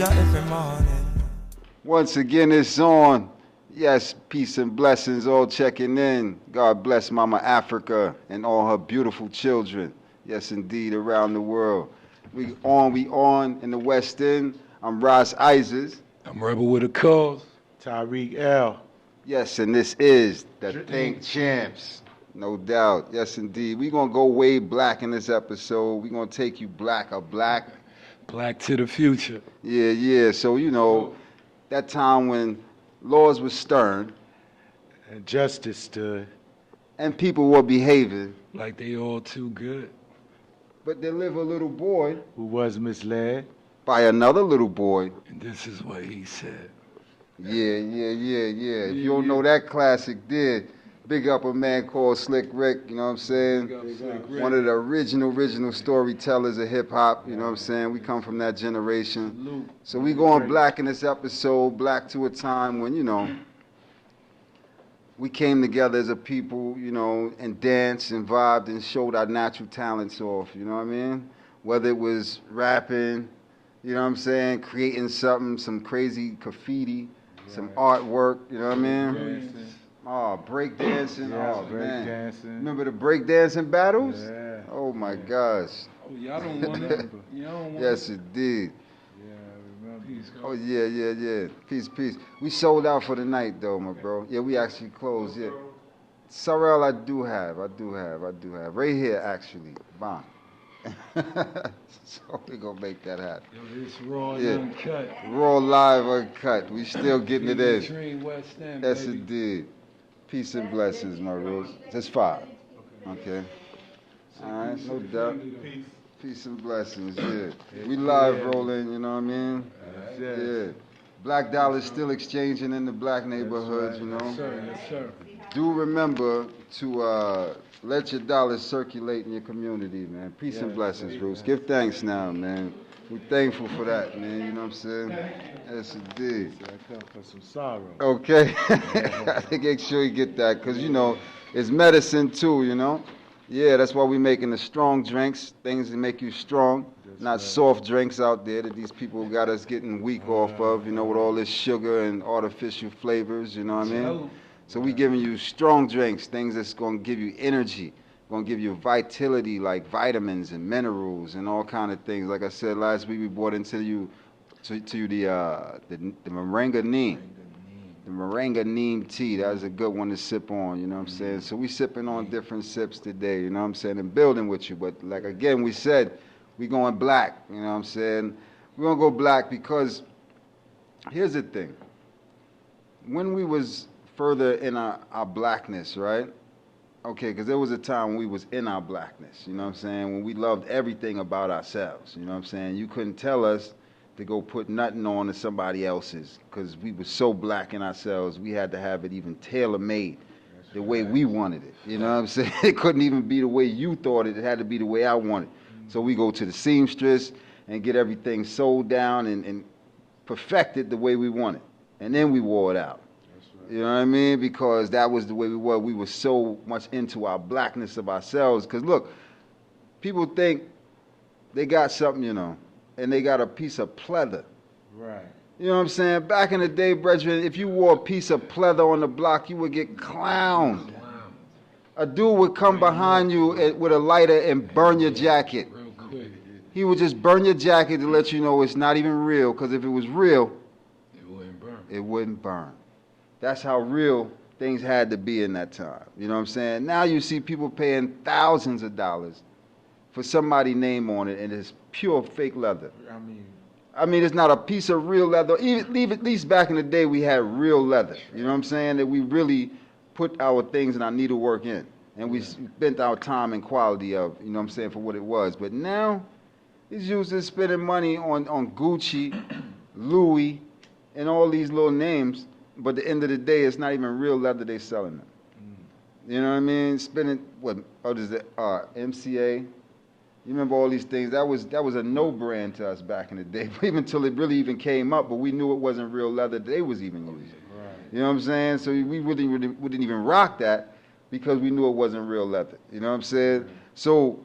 ya every morning. Once again, it's on. Yes, peace and blessings, all checking in. God bless Mama Africa and all her beautiful children. Yes, indeed, around the world. We on in the West End. I'm Ross Izes. I'm Rebel with a cause. Tyrik L. Yes, and this is the Think Champs. Champs. No doubt. Yes, indeed. We're going to go way black in this episode. We're going to take you black or black. Black to the future. Yeah. So, that time when laws were stern And justice stood. and people were behaving, Like they all too good. but there lived a little boy Who was misled. by another little boy. And this is what he said. Yeah. If you don't know that classic, big up a man called Slick Rick, you know what I'm saying? One of the original storytellers of hip hop, you know what I'm saying? We come from that generation. So we going black in this episode, black to a time when, we came together as a people, and danced and vibed and showed our natural talents off, you know what I mean? Whether it was rapping, you know what I'm saying, creating something, some crazy graffiti, some artwork, you know what I mean? Oh, breakdancing. Yeah, Oh, man. breakdancing. Remember the breakdancing battles? Yeah. Oh, my gosh. Oh, y'all don't want it? Y'all don't want Yes, it did. Yeah, I remember. Peace, Oh, yeah. Peace. We sold out for the night, though, my bro. Yeah, we actually closed, yeah. Sorrel, I do have. Right here, actually. Bomb. So we gonna make that happen. Yo, it's raw Yeah. and uncut. Raw, live, uncut. We still getting it in. Featuring West End, Yes, baby. it did. Peace and blessings, my Rose. That's 5. Okay. All right, no doubt. Peace and blessings, yeah. We live rolling, you know what I mean? Yeah. Black dollars still exchanging in the black neighborhoods, you know? Yes, sir. Do remember to let your dollars circulate in your community, man. Peace and blessings, Bruce. Give thanks now, man. We're thankful for that, man. You know what I'm saying? Yes, indeed. So I come for some sorrow. Okay. I think make sure you get that because, it's medicine too, Yeah, that's why we're making the strong drinks, things that make you strong, not soft drinks out there that these people got us getting weak off of, with all this sugar and artificial flavors, you know what I mean? So we giving you strong drinks, things that's going to give you energy, going to give you vitality like vitamins and minerals and all kind of things. Like I said last week, we brought into you the moringa neem. The moringa neem tea, that was a good one to sip on, you know what I'm saying? So we sipping on different sips today, you know what I'm saying, and building with you. But like again, we said, we going black, you know what I'm saying? We're going to go black because here's the thing. When we was further in our blackness, right? Okay, because there was a time when we was in our blackness, you know what I'm saying? When we loved everything about ourselves, you know what I'm saying? You couldn't tell us to go put nothing on to somebody else's because we were so black in ourselves, we had to have it even tailor-made the way we wanted it, you know what I'm saying? It couldn't even be the way you thought it had to be the way I wanted. So we go to the seamstress and get everything sewed down and perfected the way we wanted. And then we wore it out. You know what I mean? Because that was the way we were. We were so much into our blackness of ourselves. Because look, people think they got something, and they got a piece of pleather. Right. You know what I'm saying? Back in the day, brethren, if you wore a piece of pleather on the block, you would get clowned. A dude would come behind you with a lighter and burn your jacket. Real quick. He would just burn your jacket to let you know it's not even real. Because if it was real, It wouldn't burn. it wouldn't burn. That's how real things had to be in that time. You know what I'm saying? Now you see people paying thousands of dollars for somebody's name on it, and it's pure fake leather. I mean, it's not a piece of real leather. Even, at least back in the day, we had real leather. You know what I'm saying? That we really put our things and our needlework in. And we spent our time and quality of, you know what I'm saying, for what it was. But now, it's used to spending money on Gucci, Louis, and all these little names. But at the end of the day, it's not even real leather they selling them. You know what I mean? Spending, what is it, MCA. You remember all these things? That was a no brand to us back in the day, even until it really even came up, but we knew it wasn't real leather they was even using. Right. You know what I'm saying? So we wouldn't even rock that because we knew it wasn't real leather. You know what I'm saying? So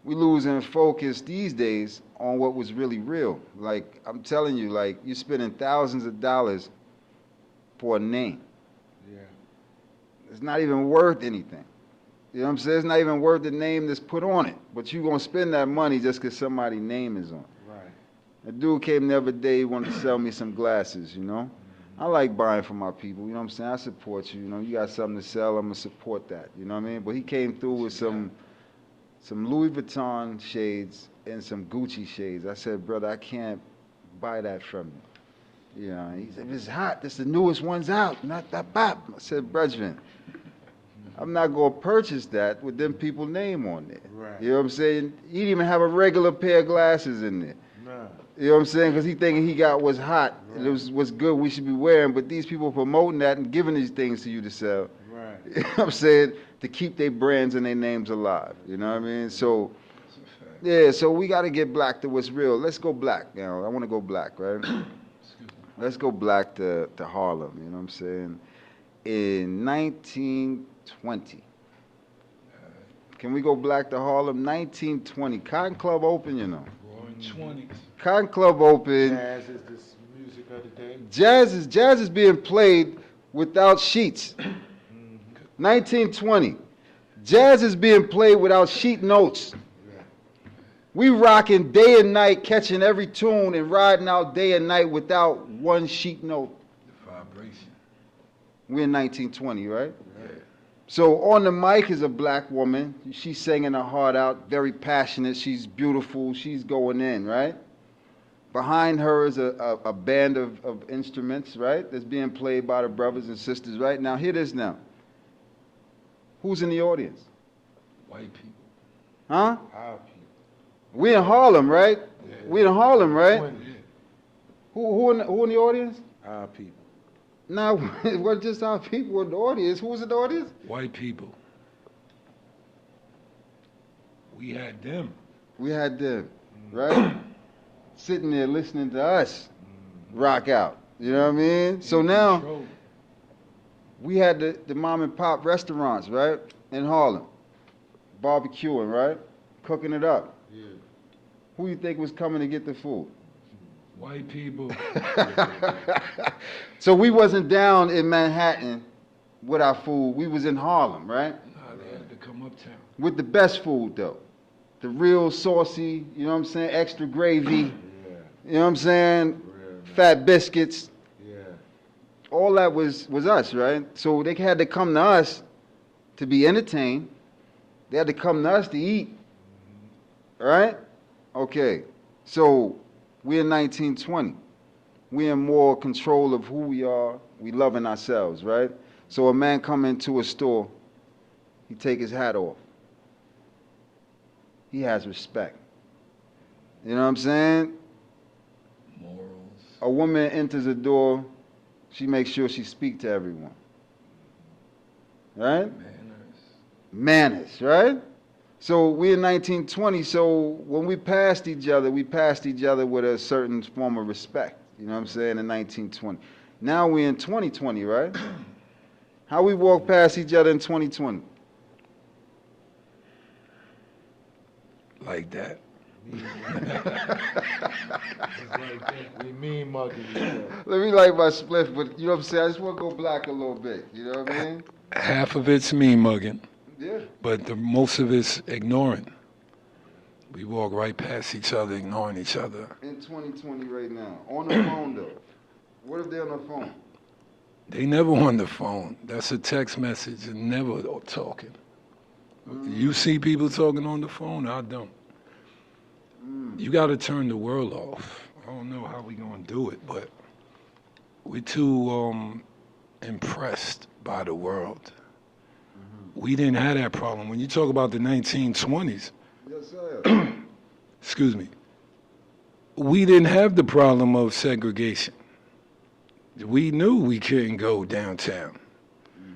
We losing focus these days on what was really real. Like, I'm telling you, like, you're spending thousands of dollars for a name. Yeah. It's not even worth anything. You know what I'm saying? It's not even worth the name that's put on it. But you're going to spend that money just because somebody's name is on it. Right. A dude came the other day, he wanted to sell me some glasses, you know? I like buying from my people, you know what I'm saying? I support you, you know? You got something to sell, I'm going to support that, you know what I mean? But he came through with some Louis Vuitton shades and some Gucci shades. I said, brother, I can't buy that from you. You know, he said, it's hot, this the newest one's out, not that bop. I said, brethren, I'm not going to purchase that with them people's name on there. Right. You know what I'm saying? He didn't even have a regular pair of glasses in there. Nah. You know what I'm saying? Because he thinking he got what's hot, and it Right. was good we should be wearing, but these people promoting that and giving these things to you to sell. Right. You know what I'm saying? To keep their brands and their names alive. You know what I mean? So, That's a fact. yeah, so we got to get black to what's real. Let's go black now. I want to go black, right? Excuse me. Let's go black to Harlem, you know what I'm saying? In 1920. Can we go black to Harlem? 1920. Cotton Club open, you know. Roaring 20s. Cotton Club open. Jazz is the music of the day. Jazz is being played without sheets. 1920. Jazz is being played without sheet notes. We rocking day and night, catching every tune and riding out day and night without one sheet note. The vibration. We're in 1920, right? Yeah. So on the mic is a black woman. She's singing her heart out, very passionate. She's beautiful. She's going in, right? Behind her is a band of instruments, right? That's being played by the brothers and sisters, right? Now, hear this now. Who's in the audience? White people. Huh? Our people. We in Harlem, right? Yeah. We in Harlem, right? Yeah. Who in the audience? Our people. No, it wasn't just our people in the audience. Who was in the audience? White people. We had them. We had them, right? Sitting there listening to us rock out. You know what I mean? So In now control. we had the mom and pop restaurants, right? In Harlem. Barbecuing, right? Cooking it up. Yeah. Who you think was coming to get the food? White people. So we wasn't down in Manhattan with our food. We was in Harlem, right? Nah, they had to come uptown. With the best food though. The real saucy, you know what I'm saying? Extra gravy, Yeah. you know what I'm saying? Real nice. Fat biscuits. Yeah. All that was us, right? So they had to come to us to be entertained. They had to come to us to eat. Right? Okay. So we're in 1920. We're in more control of who we are. We loving ourselves, right? So a man come into a store, he take his hat off. He has respect. You know what I'm saying? Morals. A woman enters a door, she makes sure she speak to everyone. Right? Manners. Manners, right? So we're in 1920, so when we passed each other with a certain form of respect. You know what I'm saying? In 1920. Now we're in 2020, right? How we walk past each other in 2020? Like that. We mean mugging each other. Let me light my spliff, but you know what I'm saying? I just want to go black a little bit. You know what I mean? Half of it's me mugging, Yeah. but the most of it's ignoring. We walk right past each other, ignoring each other. In 2020 right now. On the phone, though. What if they're on the phone? They never on the phone. That's a text message and never talking. You see people talking on the phone, I don't. You got to turn the world off. I don't know how we going to do it, but we're too impressed by the world. We didn't have that problem. When you talk about the 1920s, Yes, sir. excuse me, we didn't have the problem of segregation. We knew we couldn't go downtown.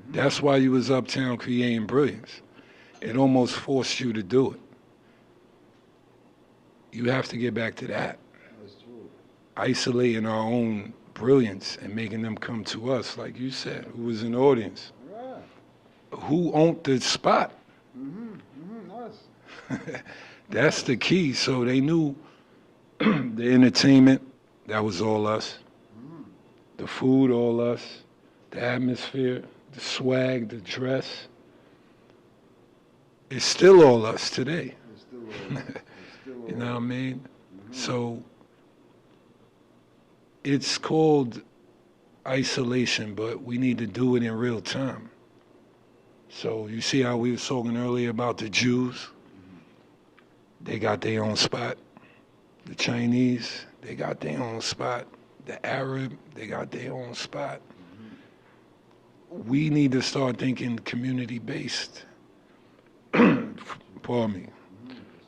That's why you was uptown creating brilliance. It almost forced you to do it. You have to get back to that. That's true. Isolating our own brilliance and making them come to us, like you said, who was in the audience. Right. Who owned the spot? Us. That's the key. So they knew the entertainment, that was all us. The food, all us. The atmosphere, the swag, the dress. It's still all us today. It's still all- it's still You all- know what I mean? So it's called isolation, but we need to do it in real time. So you see how we were talking earlier about the Jews? They got their own spot. The Chinese, they got their own spot. The Arab, they got their own spot. We need to start thinking community-based. Pardon me.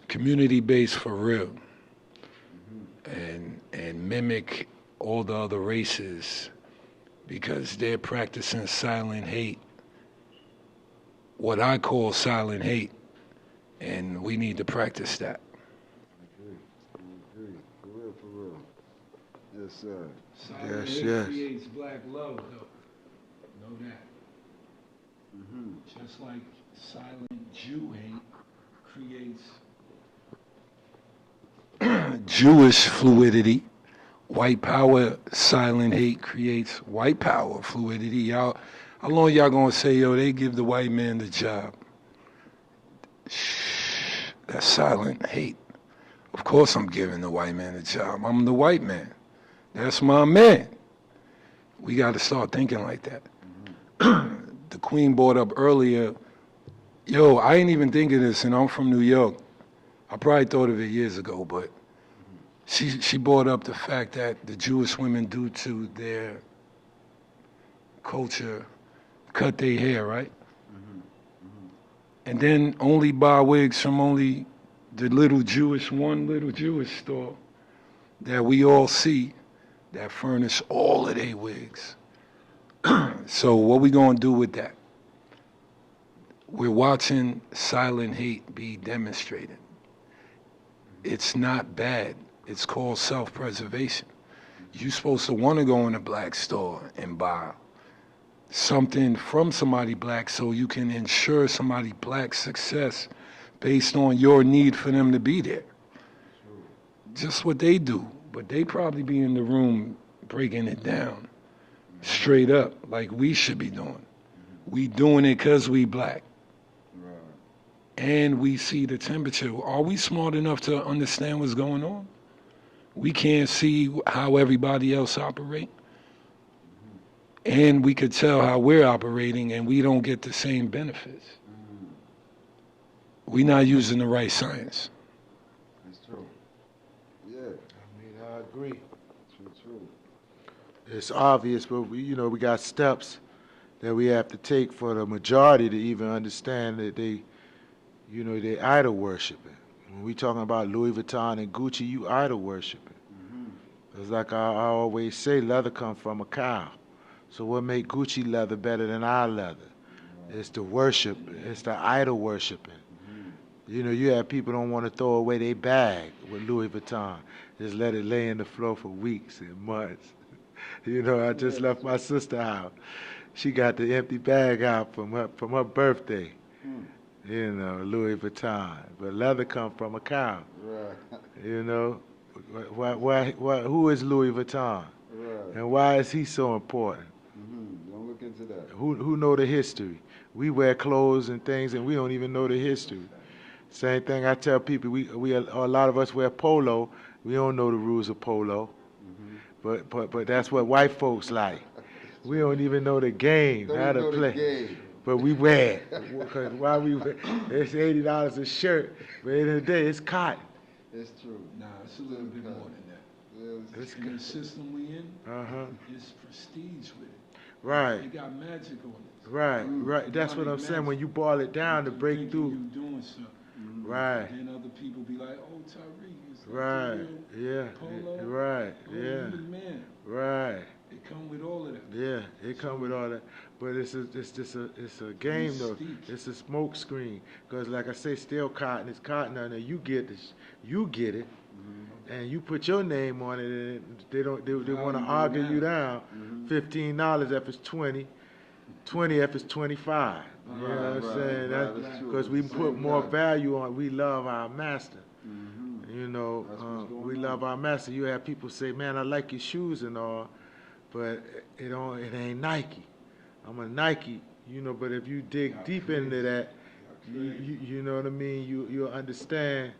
Community-based for real. And mimic all the other races because they're practicing silent hate. What I call silent hate. And we need to practice that. I agree. For real, for real. Yes, sir. Silent Yes, hate yes. creates black love, though. Know that. Just like silent Jew hate creates Jewish fluidity. White power silent hate creates white power fluidity. Y'all, how long y'all gonna say, yo, they give the white man the job? Shh, that's silent hate. Of course I'm giving the white man the job. I'm the white man. That's my man. We got to start thinking like that. The Queen brought up earlier, yo, I ain't even think of this, and I'm from New York. I probably thought of it years ago, but she brought up the fact that the Jewish women, due to their culture, cut their hair, right? And then only buy wigs from only the one little Jewish store that we all see that furnish all of their wigs. So what we gonna do with that? We're watching silent hate be demonstrated. It's not bad. It's called self-preservation. You're supposed to want to go in a black store and buy something from somebody black so you can ensure somebody black success based on your need for them to be there. Just what they do. But they probably be in the room breaking it down straight up like we should be doing. We doing it because we black. Right. And we see the temperature. Are we smart enough to understand what's going on? We can't see how everybody else operate. And we could tell how we're operating and we don't get the same benefits. We're not using the right science. That's true. Yeah, I mean, I agree. true. It's obvious, but we got steps that we have to take for the majority to even understand that they idol worshiping. When we talking about Louis Vuitton and Gucci, you idol worshiping. It's like I always say, leather comes from a cow. So what make Gucci leather better than our leather? It's the worship. It's the idol worshiping. You have people don't want to throw away their bag with Louis Vuitton. Just let it lay in the floor for weeks and months. I just left my sister out. She got the empty bag out from her birthday. Louis Vuitton. But leather come from a cow. Right. Who is Louis Vuitton? Right. And why is he so important? Don't look into that. Who know the history? We wear clothes and things and we don't even know the history. Same thing I tell people, a lot of us wear polo. We don't know the rules of polo. But that's what white folks like. We don't even know the game, how to play. But we wear it. Because why we wear it's $80 a shirt, but at the end of the day, it's cotton. It's true. Nah, it's a little bit more than that. It's In the system we in, it's prestige with it. Right. They got magic on it. Right. That's what I'm saying. When you boil it down to break Thinking through. you doing something. Right. And then other people be like, oh, Tyrik, is that Right. the real Yeah. polo? Right. Oh, Yeah. you the man. Right. It come with all of that. Yeah. It come with all that. But it's a game though. It's a smoke screen. Because like I say, still cotton. It's cotton on there. You get it. And you put your name on it, and they want to argue you down. $15 if it's 20, 20 if it's 25. You know what I'm saying? That's true. Because we put more value on. We love our master. You know, That's what's going we on. love our master. You have people say, "Man, I like your shoes and all, but it ain't Nike." I'm a Nike, you know. But if you dig deep into that, you know what I mean. You'll understand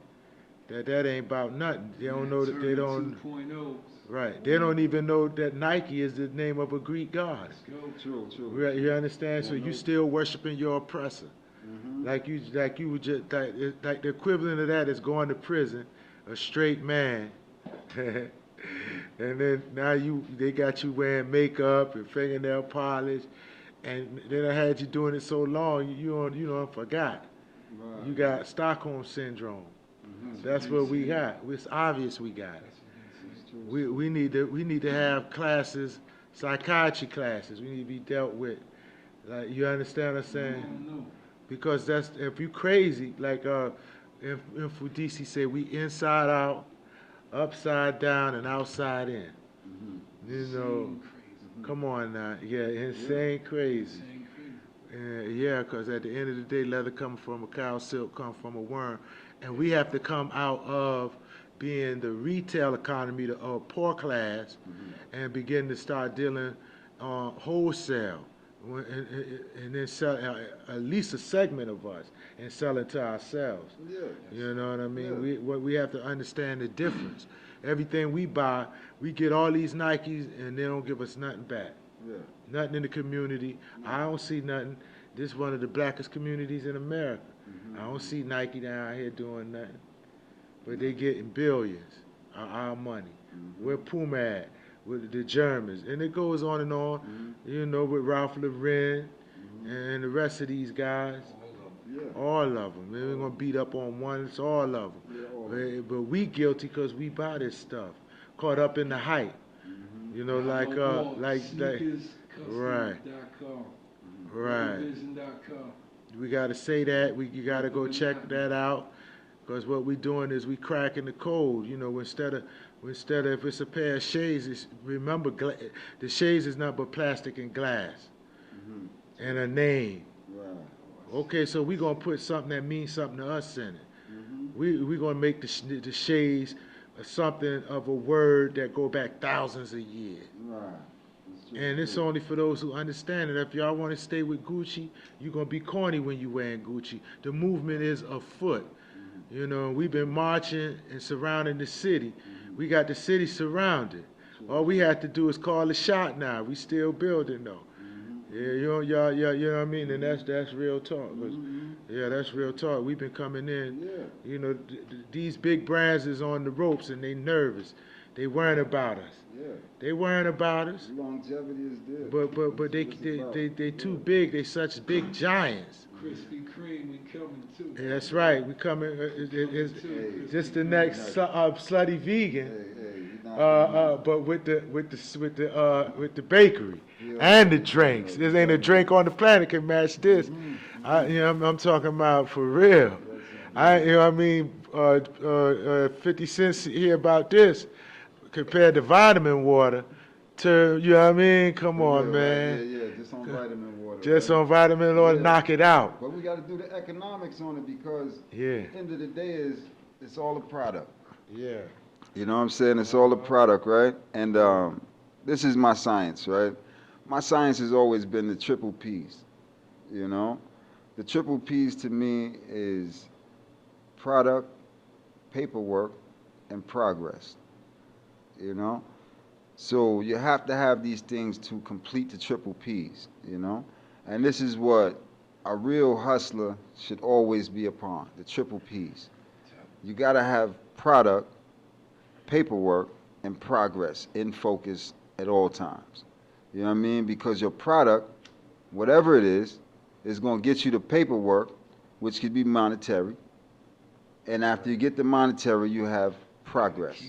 that ain't about nothing. They don't know that they don't. 2.0. Right. They don't even know that Nike is the name of a Greek god. True. Right, you understand? So you still worshiping your oppressor. Like you would just like the equivalent of that is going to prison, a straight man, and then now they got you wearing makeup and fingernail polish, and then I had you doing it so long you don't forgot. Right. You got Stockholm syndrome. That's what we got. It's obvious we got it. We need to have classes, psychiatry classes. We need to be dealt with. Like, you understand what I'm saying? Because that's, if you crazy, like if DC say we inside out, upside down, and outside in. You know, come on now, yeah, insane crazy. Yeah, because at the end of the day, leather comes from a cow, silk comes from a worm, and we have to come out of being the retail economy, the poor class, and begin to start dealing wholesale, and then sell at least a segment of us and sell it to ourselves. Yeah. You know what I mean? Yeah. We have to understand the difference. Everything we buy, we get all these Nikes, and they don't give us nothing back. Yeah. Nothing in the community. I don't see nothing. This is one of the blackest communities in America. I don't see Nike down here doing nothing. But they getting billions of our money. Where Puma at? With the Germans. And it goes on and on, you know, with Ralph Lauren and the rest of these guys. All of them. We're going to beat up on one. It's all of them. Yeah, But we guilty because we buy this stuff. Caught up in the hype. You know, like right. Right. We got to say that. You got to go check that out. Because what we doing is we cracking the code. You know, instead of if it's a pair of shades, remember the shades is not but plastic and glass and a name. Right. Okay, so we gonna put something that means something to us in it. We gonna make the shades something of a word that go back thousands of years. Right. And it's only for those who understand it. If y'all want to stay with Gucci, you're going to be corny when you wearing Gucci. The movement is afoot. You know, we've been marching and surrounding the city. We got the city surrounded. All we have to do is call the shot now. We still building though. Yeah, you know what I mean? And that's real talk. Yeah, that's real talk. We've been coming in. Yeah. You know, these big brands is on the ropes and they nervous. They worrying about us. Yeah. They worrying about us. Longevity is there. But they too big. They such big giants. Krispy Kreme, we coming too. Yeah, that's right. We coming. It's just the next slutty vegan. But with the bakery and the drinks. There ain't a drink on the planet can match this. I'm talking about for real. I mean, 50 cents here about this compared to vitamin water. You know what I mean? Come on, man. Yeah, just on vitamin water. Just on vitamin water, knock it out. But we got to do the economics on it because at the end of the day it's all a product. Yeah. You know what I'm saying? It's all a product, right? And this is my science, right? My science has always been the triple P's, you know? The triple P's to me is product, paperwork, and progress, you know? So you have to have these things to complete the triple P's, you know? And this is what a real hustler should always be upon, the triple P's. You got to have product, paperwork, and progress in focus at all times. You know what I mean? Because your product, whatever it is going to get you the paperwork, which could be monetary. And after you get the monetary, you have progress.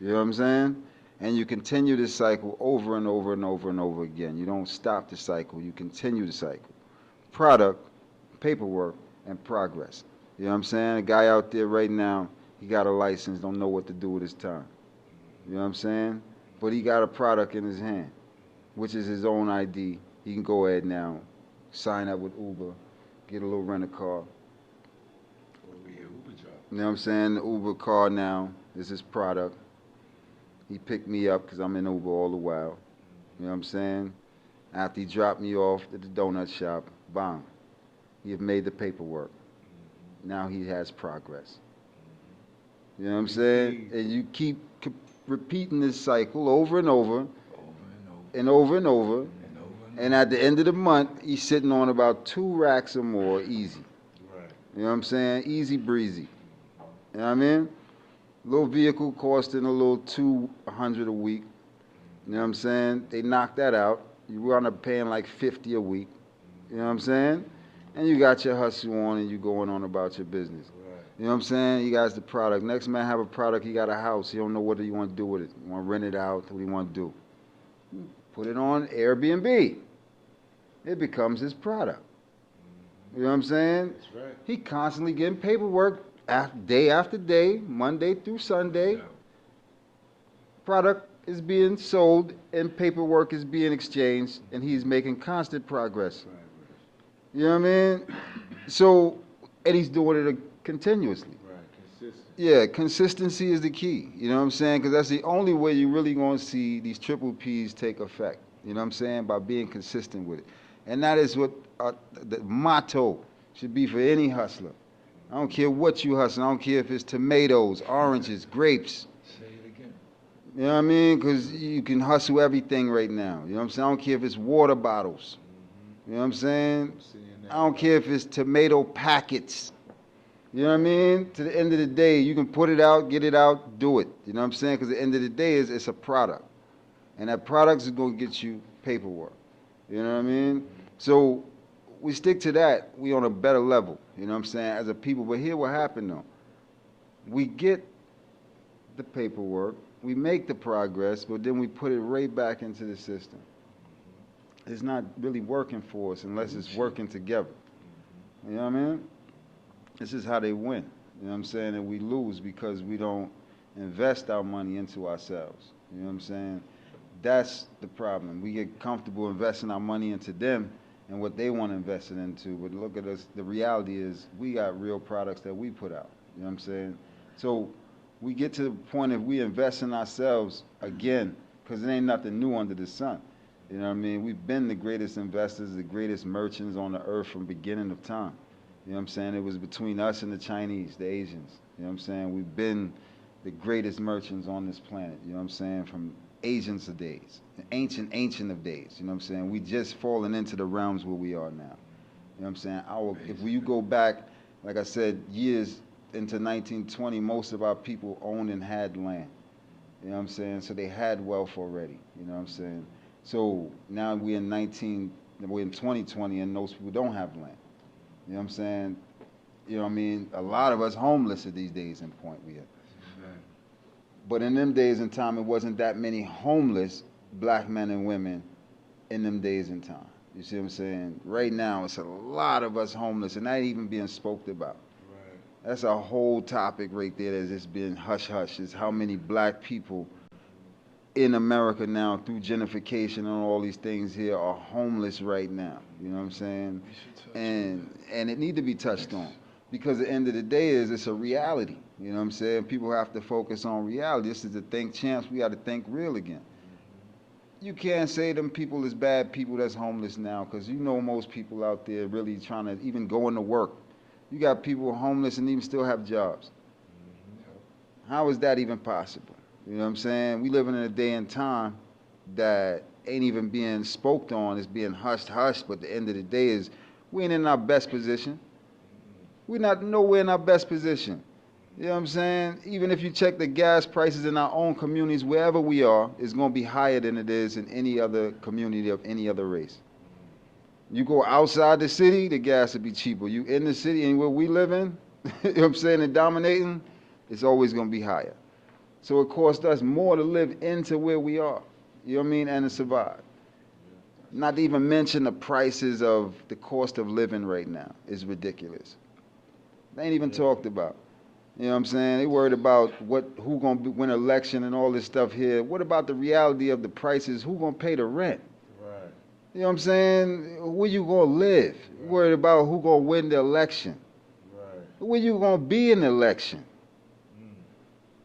You know what I'm saying? And you continue this cycle over and over and over and over again. You don't stop the cycle. You continue the cycle. Product, paperwork, and progress. You know what I'm saying? A guy out there right now, he got a license, don't know what to do with his time. You know what I'm saying? But he got a product in his hand, which is his own ID. He can go ahead now, sign up with Uber, get a little rent-a-car. You know what I'm saying? The Uber car now is his product. He picked me up because I'm in Uber all the while. You know what I'm saying? After he dropped me off at the donut shop, bang, he had made the paperwork. Now he has progress. You know what I'm saying? And you keep repeating this cycle over and over, and over and over. And at the end of the month, he's sitting on about 2 racks or more, easy. Right. You know what I'm saying? Easy breezy. You know what I mean? Little vehicle costing a little $200 a week. You know what I'm saying? They knock that out. You wind up paying like $50 a week. You know what I'm saying? And you got your hustle on and you going on about your business. Right. You know what I'm saying? You guys the product. Next man have a product, he got a house. He don't know what do you want to do with it. You want to rent it out? What do you want to do? Put it on Airbnb. It becomes his product. You know what I'm saying? That's right. He constantly getting paperwork day after day, Monday through Sunday. Yeah. Product is being sold and paperwork is being exchanged, and he's making constant progress. You know what I mean? So, and he's doing it continuously. Right. Consistent. Yeah, consistency is the key. You know what I'm saying? Because that's the only way you're really going to see these triple P's take effect. You know what I'm saying? By being consistent with it. And that is what the motto should be for any hustler. I don't care what you hustle. I don't care if it's tomatoes, oranges, grapes. Say it again. You know what I mean? Because you can hustle everything right now. You know what I'm saying? I don't care if it's water bottles. You know what I'm saying? I'm seeing that. I don't care if it's tomato packets. You know what I mean? To the end of the day, you can put it out, get it out, do it. You know what I'm saying? Because at the end of the day, it's a product. And that product is going to get you paperwork. You know what I mean? So we stick to that. We on a better level. You know what I'm saying? As a people. But here what happened though. We get the paperwork. We make the progress. But then we put it right back into the system. It's not really working for us unless it's working together. You know what I mean? This is how they win. You know what I'm saying? And we lose because we don't invest our money into ourselves. You know what I'm saying? That's the problem. We get comfortable investing our money into them and what they want to invest it into. But look at us. The reality is we got real products that we put out. You know what I'm saying? So we get to the point if we invest in ourselves again, because it ain't nothing new under the sun. You know what I mean? We've been the greatest investors, the greatest merchants on the earth from beginning of time. You know what I'm saying? It was between us and the Chinese, the Asians. You know what I'm saying? We've been the greatest merchants on this planet. You know what I'm saying? From Asians of days, ancient of days. You know what I'm saying? We just fallen into the realms where we are now. You know what I'm saying? If you go back, like I said, years into 1920, most of our people owned and had land. You know what I'm saying? So they had wealth already. You know what I'm saying? So now we're in 2020 and those people don't have land. You know what I'm saying? You know what I mean? A lot of us homeless at these days in point we are. But in them days and time, it wasn't that many homeless black men and women in them days and time. You see what I'm saying? Right now, it's a lot of us homeless, and that ain't even being spoke about. Right. That's a whole topic right there that's just been hush-hush, is how many black people in America now, through gentrification and all these things here, are homeless right now. You know what I'm saying? And it need to be touched on. Because at the end of the day it's a reality. You know what I'm saying? People have to focus on reality. This is the think champs. We got to think real again. You can't say them people is bad people that's homeless now, because you know most people out there really trying to even go into work. You got people homeless and even still have jobs. How is that even possible? You know what I'm saying? We living in a day and time that ain't even being spoke on. It's being hushed, but at the end of the day is we ain't in our best position. We're not nowhere in our best position. You know what I'm saying? Even if you check the gas prices in our own communities, wherever we are, it's going to be higher than it is in any other community of any other race. You go outside the city, the gas will be cheaper. You in the city and where we live in, you know what I'm saying, and dominating, it's always going to be higher. So it costs us more to live into where we are, you know what I mean, and to survive. Not to even mention the prices of the cost of living right now is ridiculous. They ain't even talked about. You know what I'm saying? They worried about who gonna win election and all this stuff here. What about the reality of the prices? Who gonna pay the rent? Right. You know what I'm saying? Where you gonna live? Right. Worried about who gonna win the election. Right. Where you gonna be in the election?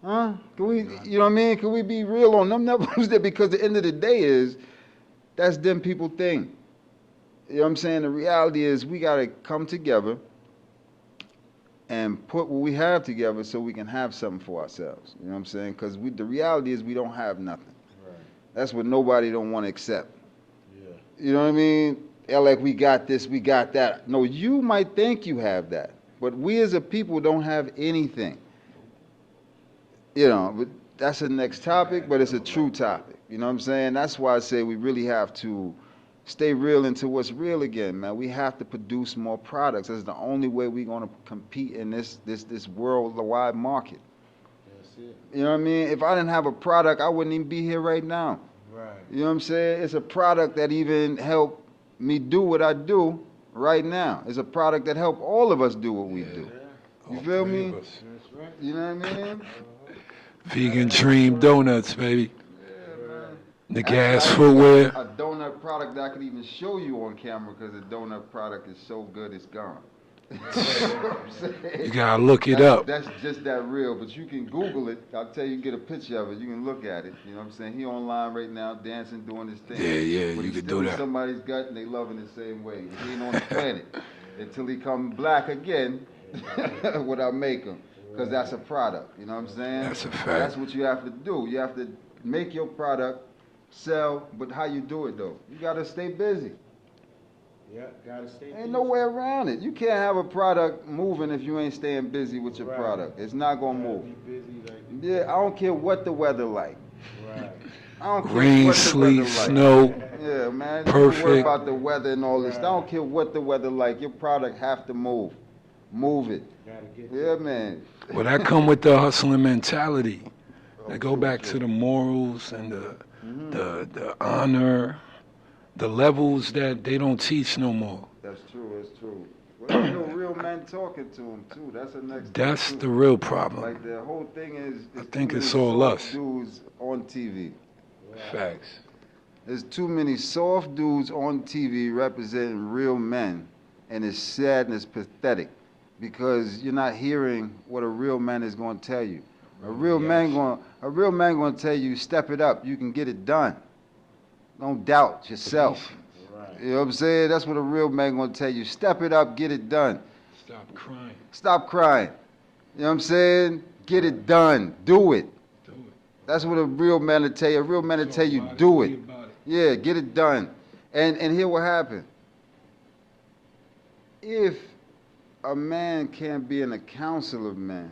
Huh? Can we, you know what I mean? Can we be real on them numbers there? Because the end of the day is, that's them people thing. You know what I'm saying? The reality is we gotta come together and put what we have together so we can have something for ourselves. You know what I'm saying? Because the reality is we don't have nothing. Right. That's what nobody don't want to accept. Yeah. You know what I mean? They're like, we got this, we got that. No, you might think you have that, but we as a people don't have anything. You know, but that's the next topic, but it's a true topic. You know what I'm saying? That's why I say we really have to stay real into what's real again, man. We have to produce more products. That's the only way we're going to compete in this worldwide market. That's it. You know what I mean? If I didn't have a product, I wouldn't even be here right now. Right. You know what I'm saying? It's a product that even helped me do what I do right now. It's a product that helped all of us do what we do. You All feel three me? of us. That's right. You know what I mean? Vegan Dream Donuts, baby. Yeah, man. The gas Actually, footwear. a donut product that I could even show you on camera because the donut product is so good it's gone. You know what I'm saying? You gotta look it up. That's just that real, but you can Google it. I'll tell you, get a picture of it. You can look at it. You know what I'm saying? He online right now, dancing, doing his thing. Yeah, But you he's could still do in that. somebody's gut, and they loving the same way. He ain't on the planet until he come black again. What I make him, because that's a product. You know what I'm saying? That's a fact. That's what you have to do. You have to make your product, sell, but how you do it though? You gotta stay busy. Yeah, gotta stay busy. Ain't no way around it. You can't have a product moving if you ain't staying busy with your Right. product. It's not gonna Gotta move. be busy like Yeah, I don't care what the weather like. Right. I don't care Rain, what the sleet, weather like. snow. Yeah, man. Don't worry Perfect. about the weather and all this. I don't care what the weather like. Your product have to move. Move it. Gotta get Yeah, man. Well, that come with the hustling mentality. They go true, back true. to the morals and the honor, the levels that they don't teach no more. That's true. That's true. Well, there's no real men talking to him too. That's the next. That's thing, the too. real problem. Like the whole thing is. I there's think too it's many all soft us. dudes on TV. Facts. There's too many soft dudes on TV representing real men, and it's sad and it's pathetic because you're not hearing what a real man is going to tell you. A real man going to tell you, step it up. You can get it done. Don't doubt yourself. Right. You know what I'm saying? That's what a real man going to tell you. Step it up, get it done. Stop crying. Stop crying. You know what I'm saying? Get it done. Do it. Do it. That's what a real man will tell you. A real man will tell you, About do be it. about it. Yeah, get it done. And here what happened. If a man can't be in a council of men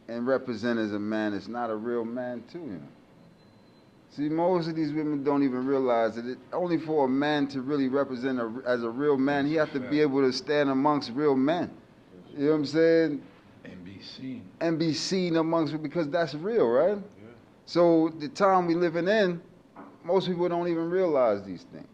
and represent as a man, it's not a real man too, you know. See, most of these women don't even realize that only for a man to really represent as a real man, he has to be able to stand amongst real men. You know what I'm saying? And be seen. And be seen amongst, because that's real, right? Yeah. So the time we living in, most people don't even realize these things.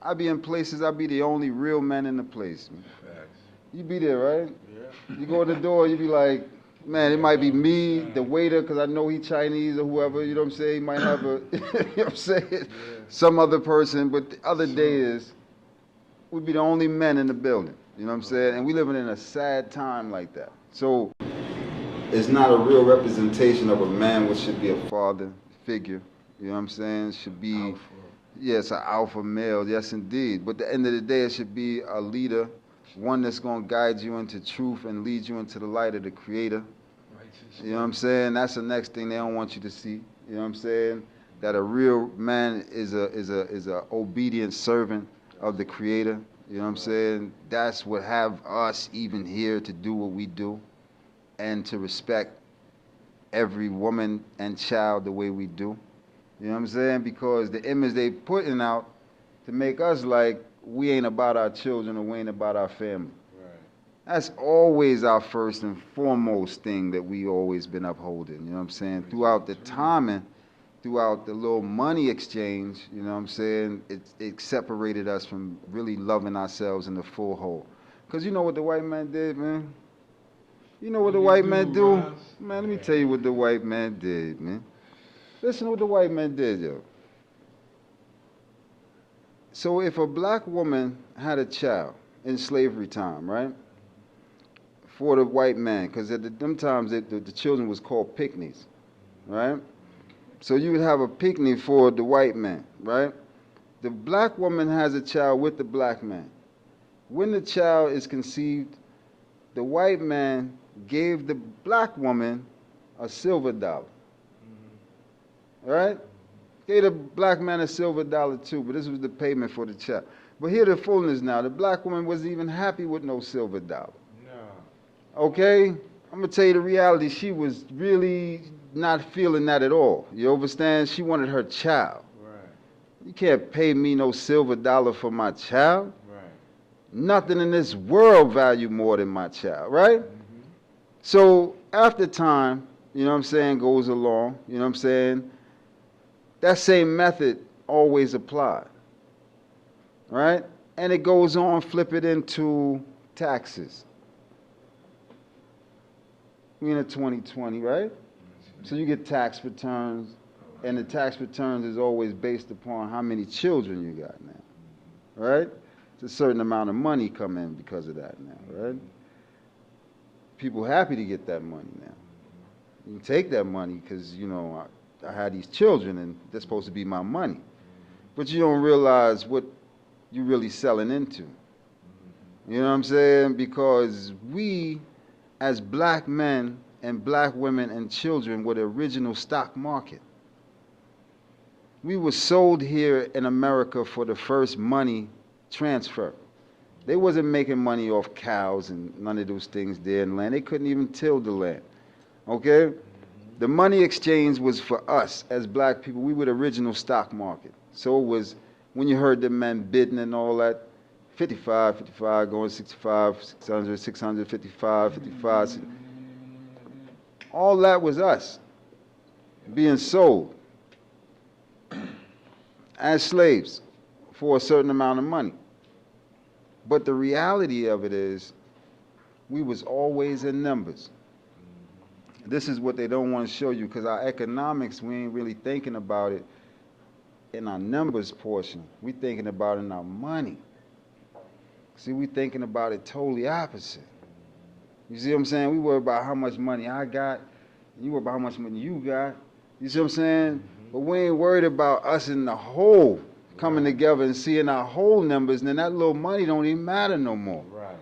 I be in places, I be the only real man in the place, man. Facts. You be there, right? Yeah. You go in the door, you be like, man, it might be me, the waiter, because I know he Chinese or whoever, you know what I'm saying? He might have a, you know what I'm saying? Some other person, but the other day is, we be the only men in the building, you know what I'm saying? And we living in a sad time like that. So, it's not a real representation of a man, which should be a father figure, you know what I'm saying? Should be, Alpha. yes, an alpha male, yes indeed. But at the end of the day, it should be a leader, one that's going to guide you into truth and lead you into the light of the Creator. Righteous. You know what I'm saying? That's the next thing they don't want you to see. You know what I'm saying? That a real man is a obedient servant of the Creator. You know what I'm saying? That's what have us even here to do what we do, and to respect every woman and child the way we do. You know what I'm saying? Because the image they putting out to make us like we ain't about our children or we ain't about our family. Right. That's always our first and foremost thing that we always been upholding, you know what I'm saying? Throughout the timing, throughout the little money exchange, you know what I'm saying, it separated us from really loving ourselves in the full whole. Because you know what the white man did, man? You know what the white man do? Man, let me tell you what the white man did, man. Listen to what the white man did, yo. So if a black woman had a child in slavery time, right? for the white man, because at them times the children was called picnics, right? So you would have a picnic for the white man, right? The black woman has a child with the black man. When the child is conceived, the white man gave the black woman a silver dollar, right? Gave the black man a silver dollar too, but this was the payment for the child. But here the fullness now, the black woman wasn't even happy with no silver dollar. No. Okay? I'm going to tell you the reality. She was really not feeling that at all. You understand? She wanted her child. Right. You can't pay me no silver dollar for my child. Right. Nothing in this world value more than my child, right? Mm-hmm. So after time, you know what I'm saying, goes along, you know what I'm saying, that same method always applied, right? And it goes on, flip it into taxes. We're in 2020, right? So you get tax returns, and the tax returns is always based upon how many children you got now, right? It's a certain amount of money come in because of that now, right? People happy to get that money now. You can take that money because, you know, I had these children and they're supposed to be my money. But you don't realize what you're really selling into. You know what I'm saying? Because we, as black men and black women and children, were the original stock market. We were sold here in America for the first money transfer. They wasn't making money off cows and none of those things there in land. They couldn't even till the land. Okay? The money exchange was for us as black people. We were the original stock market. So it was, when you heard the men bidding and all that, 55, 55, going 65, 600, 655, 55. All that was us being sold as slaves for a certain amount of money. But the reality of it is, we was always in numbers. This is what they don't want to show you, because our economics, we ain't really thinking about it in our numbers portion. We thinking about it in our money. See, we thinking about it totally opposite. You see what I'm saying? We worry about how much money I got, you worry about how much money you got. You see what I'm saying? Mm-hmm. But we ain't worried about us in the whole coming together and seeing our whole numbers, and then that little money don't even matter no more. Right.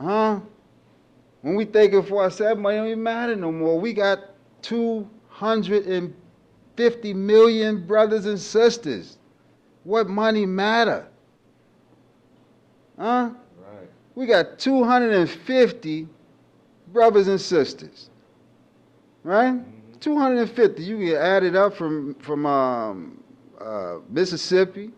Huh? When we thinking for ourselves, money don't even matter no more. We got 250 million brothers and sisters. What money matter? Huh? Right. We got 250 brothers and sisters. Right? Mm-hmm. 250. You can add it up from Mississippi.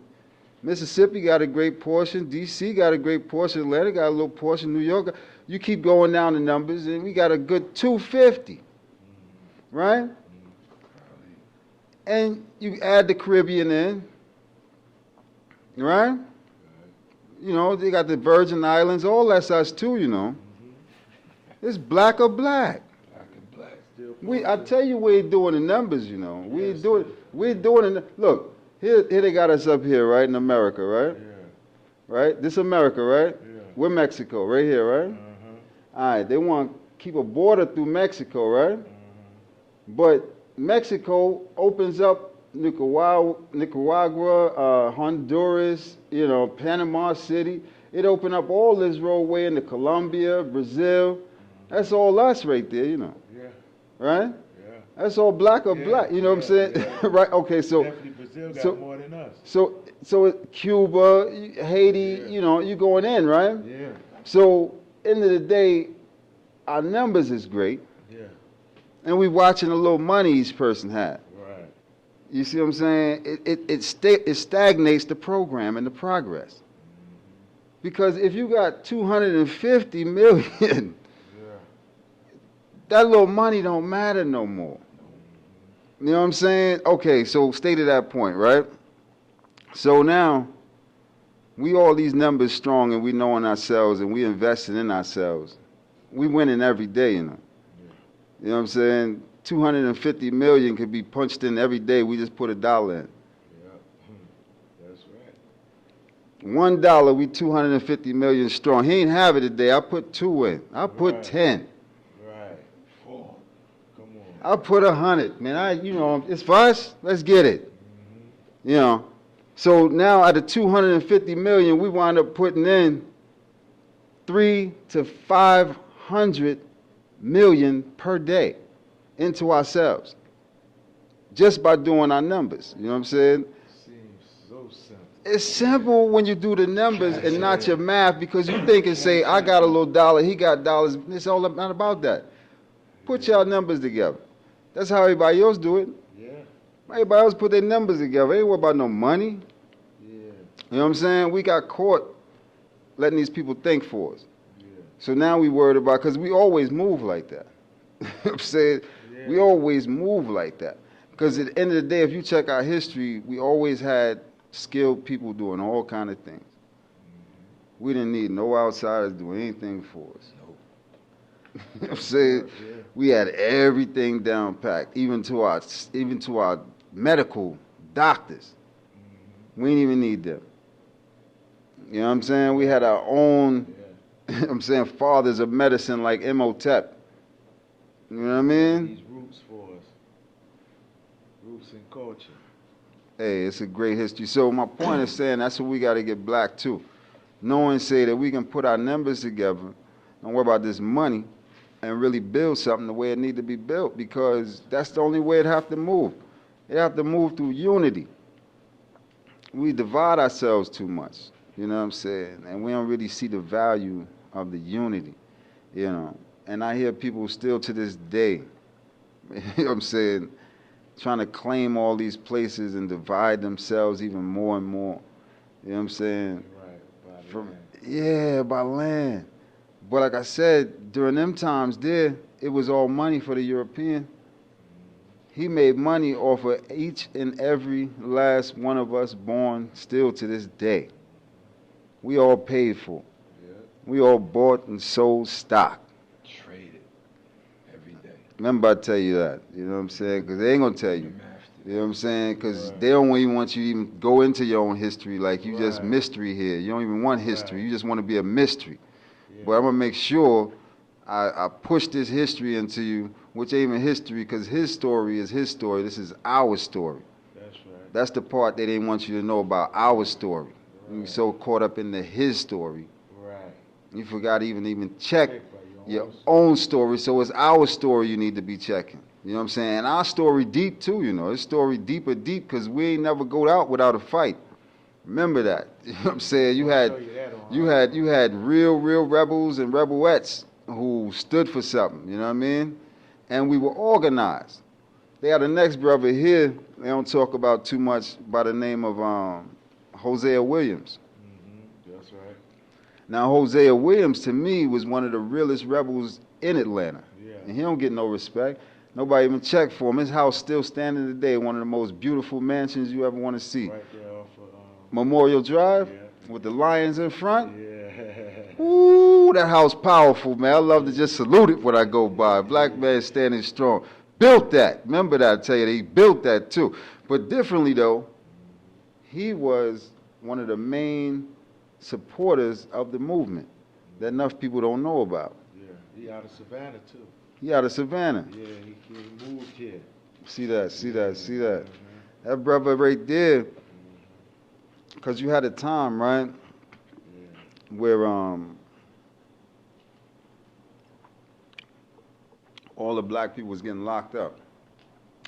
Mississippi got a great portion. D.C. got a great portion. Atlanta got a little portion. New York. You keep going down the numbers, and we got a good 250. Right? And you add the Caribbean in. Right? You know, they got the Virgin Islands. All that's us too, you know. It's black or black. Black and black. I tell you, we're doing the numbers, you know. We're doing it. Look. Here they got us up here, right, in America, right? Yeah. Right? This America, right? Yeah. We're Mexico, right here, right? Uh-huh. All right, they want to keep a border through Mexico, right? Uh-huh. But Mexico opens up Nicaragua, Honduras, you know, Panama City. It opened up all this roadway into Colombia, Brazil. Uh-huh. That's all us right there, you know. Yeah. Right? That's all black or black, you know what I'm saying? Yeah. Right? Okay, so definitely Brazil got more than us. So Cuba, Haiti, you know, you going in, right? Yeah. So end of the day, our numbers is great. Yeah. And we watching the little money each person had. Right. You see what I'm saying? It stagnates the program and the progress. Because if you got 250 million, that little money don't matter no more. You know what I'm saying? Okay, so stay to that point, right? So now, we all these numbers strong and we knowing ourselves and we investing in ourselves. We winning every day, you know. Yeah. You know what I'm saying? 250 million could be punched in every day. We just put $1 in. Yeah, that's right. $1, we 250 million strong. He ain't have it today. I put 2 in. I put Right. 10. Right. 4. Come on. I put 100. Man, it's for us. Let's get it. You know. So now out of 250 million, we wind up putting in 3 to 500 million per day into ourselves, just by doing our numbers. You know what I'm saying? Seems so simple. It's simple when you do the numbers and not your math, because you think and say, I got a little dollar, he got dollars. It's all not about that. Put y'all numbers together. That's how everybody else do it. Yeah. Everybody else put their numbers together. They ain't worried about no money. Yeah. You know what I'm saying? We got caught letting these people think for us. Yeah. So now we worried about, because we always move like that. You know what I'm saying? Yeah. We always move like that. Because at the end of the day, if you check our history, we always had skilled people doing all kind of things. We didn't need no outsiders doing anything for us. You know what I'm saying? Yeah. We had everything down packed, even to our medical doctors. We didn't even need them. You know what I'm saying? We had our own, Yeah. you know what I'm saying, fathers of medicine like Imhotep. You know what I mean? These roots for us. Roots and culture. Hey, it's a great history. So my point is saying that's what we got to get black to. Knowing, say, that we can put our numbers together, don't worry about this money, and really build something the way it need to be built, because that's the only way it have to move. It have to move through unity. We divide ourselves too much, you know what I'm saying? And we don't really see the value of the unity, you know. And I hear people still to this day, you know what I'm saying, trying to claim all these places and divide themselves even more and more. You know what I'm saying? Right. From, yeah, by land. But like I said, during them times there, it was all money for the European. He made money off of each and every last one of us born still to this day. We all paid for. Yeah. We all bought and sold stock. Traded every day. Remember I tell you that, you know what I'm saying? Because they ain't going to tell you. You know what I'm saying? Because Right. they don't even want you to even go into your own history. Like, you just Right. mystery here. You don't even want history. Right. You just want to be a mystery. Yeah. But I'm going to make sure I push this history into you, which ain't even history, because his story is his story. This is our story. That's right. That's the part they didn't want you to know about, our story. Right. You're so caught up in the his story. Right. You forgot to even check Check by your own own story. So it's our story you need to be checking. You know what I'm saying? And our story deep too, you know. His story deeper deep, because we ain't never go out without a fight. Remember that. You know what I'm saying? You I'll had show you that on you had real rebels and rebelettes who stood for something, you know what I mean? And we were organized. They had the next brother here, they don't talk about too much, by the name of Hosea Williams. That's right. Now, Hosea Williams, to me, was one of the realest rebels in Atlanta. Yeah. And he don't get no respect. Nobody even checked for him. His house still standing today, one of the most beautiful mansions you ever want to see. Right there off of, Memorial Drive, Yeah. with the lions in front. yeah. Ooh, that house powerful, man. I love to just salute it when I go by. Black man standing strong. Built that. Remember that, I tell you, he built that too. But differently though, he was one of the main supporters of the movement that enough people don't know about. Yeah. He out of Savannah too. He out of Savannah. Yeah, he moved here. See that. That brother right there, because you had a time, right, where all the black people was getting locked up.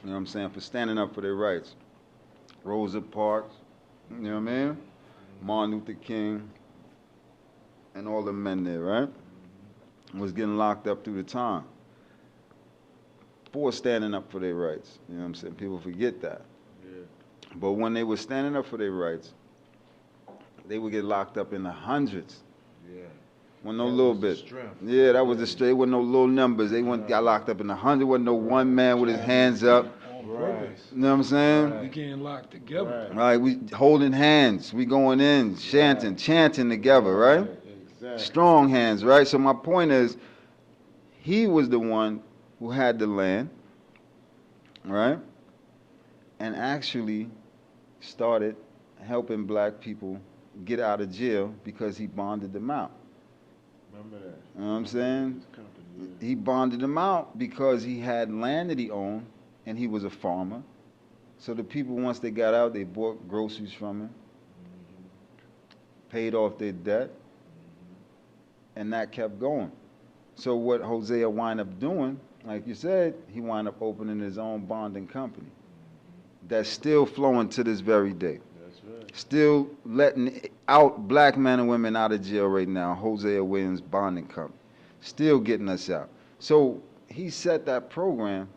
You know what I'm saying? For standing up for their rights. Rosa Parks, you know what I mean? Martin Luther King, and all the men there, right? Was getting locked up through the time for standing up for their rights. You know what I'm saying? People forget that. Yeah. But when they were standing up for their rights, they would get locked up in the hundreds. Yeah. Wasn't no That little was the bit. strength. Yeah, that was the straight. Wasn't no little numbers. They got locked up in the hundred. Wasn't no one man with his hands up. On Right. purpose. You know what I'm saying? Right. We getting locked together. Right, we holding hands. We going in, chanting together, right? Exactly. Strong hands, right? So my point is, he was the one who had the land, right? And actually started helping black people get out of jail because he bonded them out. Remember that. You know what I'm saying? His company, yeah. He bonded them out because he had land that he owned and he was a farmer. So the people, once they got out, they bought groceries from him, paid off their debt, and that kept going. So what Hosea wound up doing, like you said, he wound up opening his own bonding company. That's still flowing to this very day. That's right. Still letting out black men and women out of jail right now. Hosea Williams Bonding Company. Still getting us out. So he set that program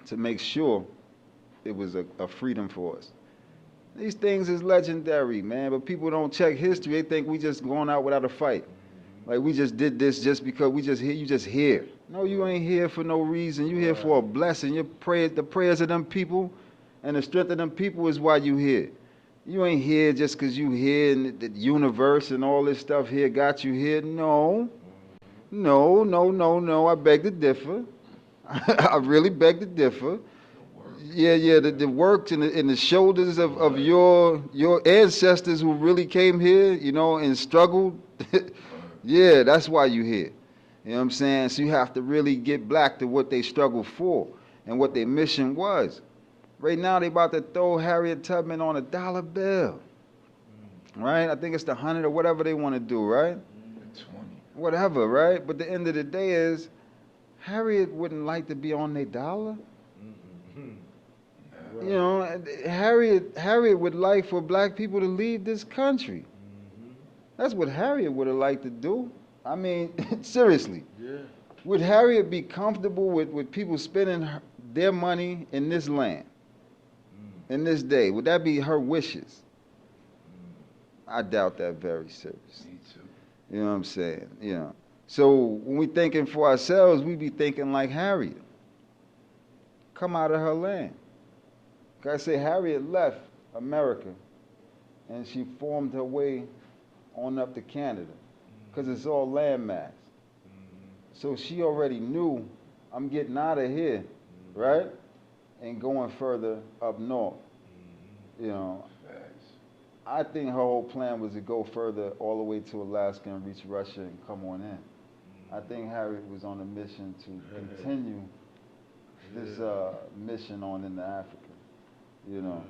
to make sure it was a freedom for us. These things is legendary, man, but people don't check history. They think we just going out without a fight. Like we just did this just because we just here. You just here. No, you ain't here for no reason. You here for a blessing. Your prayers, the prayers of them people and the strength of them people is why you here. You ain't here just because you here and the universe and all this stuff here got you here. No. I beg to differ. I really beg to differ. Yeah, the work and the shoulders of your ancestors who really came here, you know, and struggled. Yeah, that's why you here. You know what I'm saying? So you have to really get back to what they struggled for and what their mission was. Right now they about to throw Harriet Tubman on $1 bill. Right? I think it's the 100 or whatever they want to do, right? 20. Whatever, right? But the end of the day is Harriet wouldn't like to be on their dollar. You know, Harriet would like for black people to leave this country. That's what Harriet would have liked to do. I mean, seriously. Yeah. Would Harriet be comfortable with people spending their money in this land, in this day? Would that be her wishes? I doubt that very seriously. Me too. You know what I'm saying? You know. So when we thinking for ourselves, we be thinking like Harriet. Come out of her land. Like I say, Harriet left America and she formed her way on up to Canada because it's all landmass. So she already knew I'm getting out of here, right? And going further up north. You know, I think her whole plan was to go further all the way to Alaska and reach Russia and come on in. I think Harriet was on a mission to continue this mission on into Africa. You know,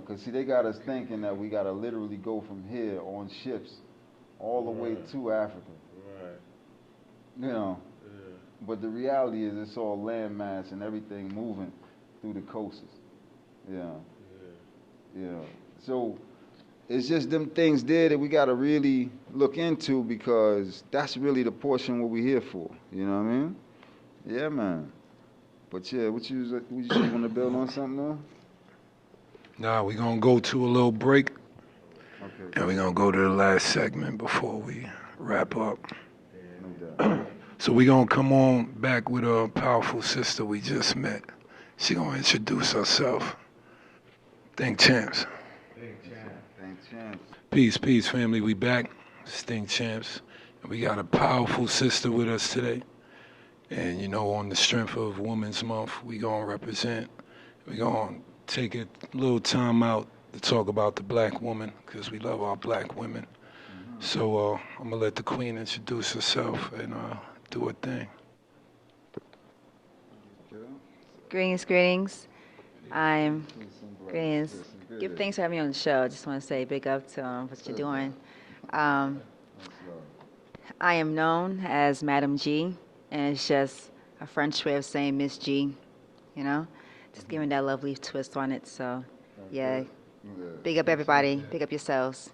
because see, they got us thinking that we got to literally go from here on ships all the way to Africa. Right. You know, but the reality is it's all landmass and everything moving through the coasts. Yeah. So it's just them things there that we got to really look into because that's really the portion what we here for. You know what I mean? Yeah, man. But yeah, what you want to build on something though? Now we're going to go to a little break, Okay. and we're going to go to the last segment before we wrap up. No doubt. So we're going to come on back with a powerful sister we just met. She going to introduce herself. Think Champs. Thank Champs. Peace, family. We back. Think Champs. And we got a powerful sister with us today. And, you know, on the strength of Women's Month, we going to represent. We going to take a little time out to talk about the black woman because we love our black women. So I'm going to let the queen introduce herself and do her thing. Greetings. Greetings. Give thanks for having me on the show. I just want to say big up to what you're doing. I am known as Madam G, and it's just a French way of saying Miss G, you know? Just giving that lovely twist on it. So, yeah. Big up everybody. Big up yourselves.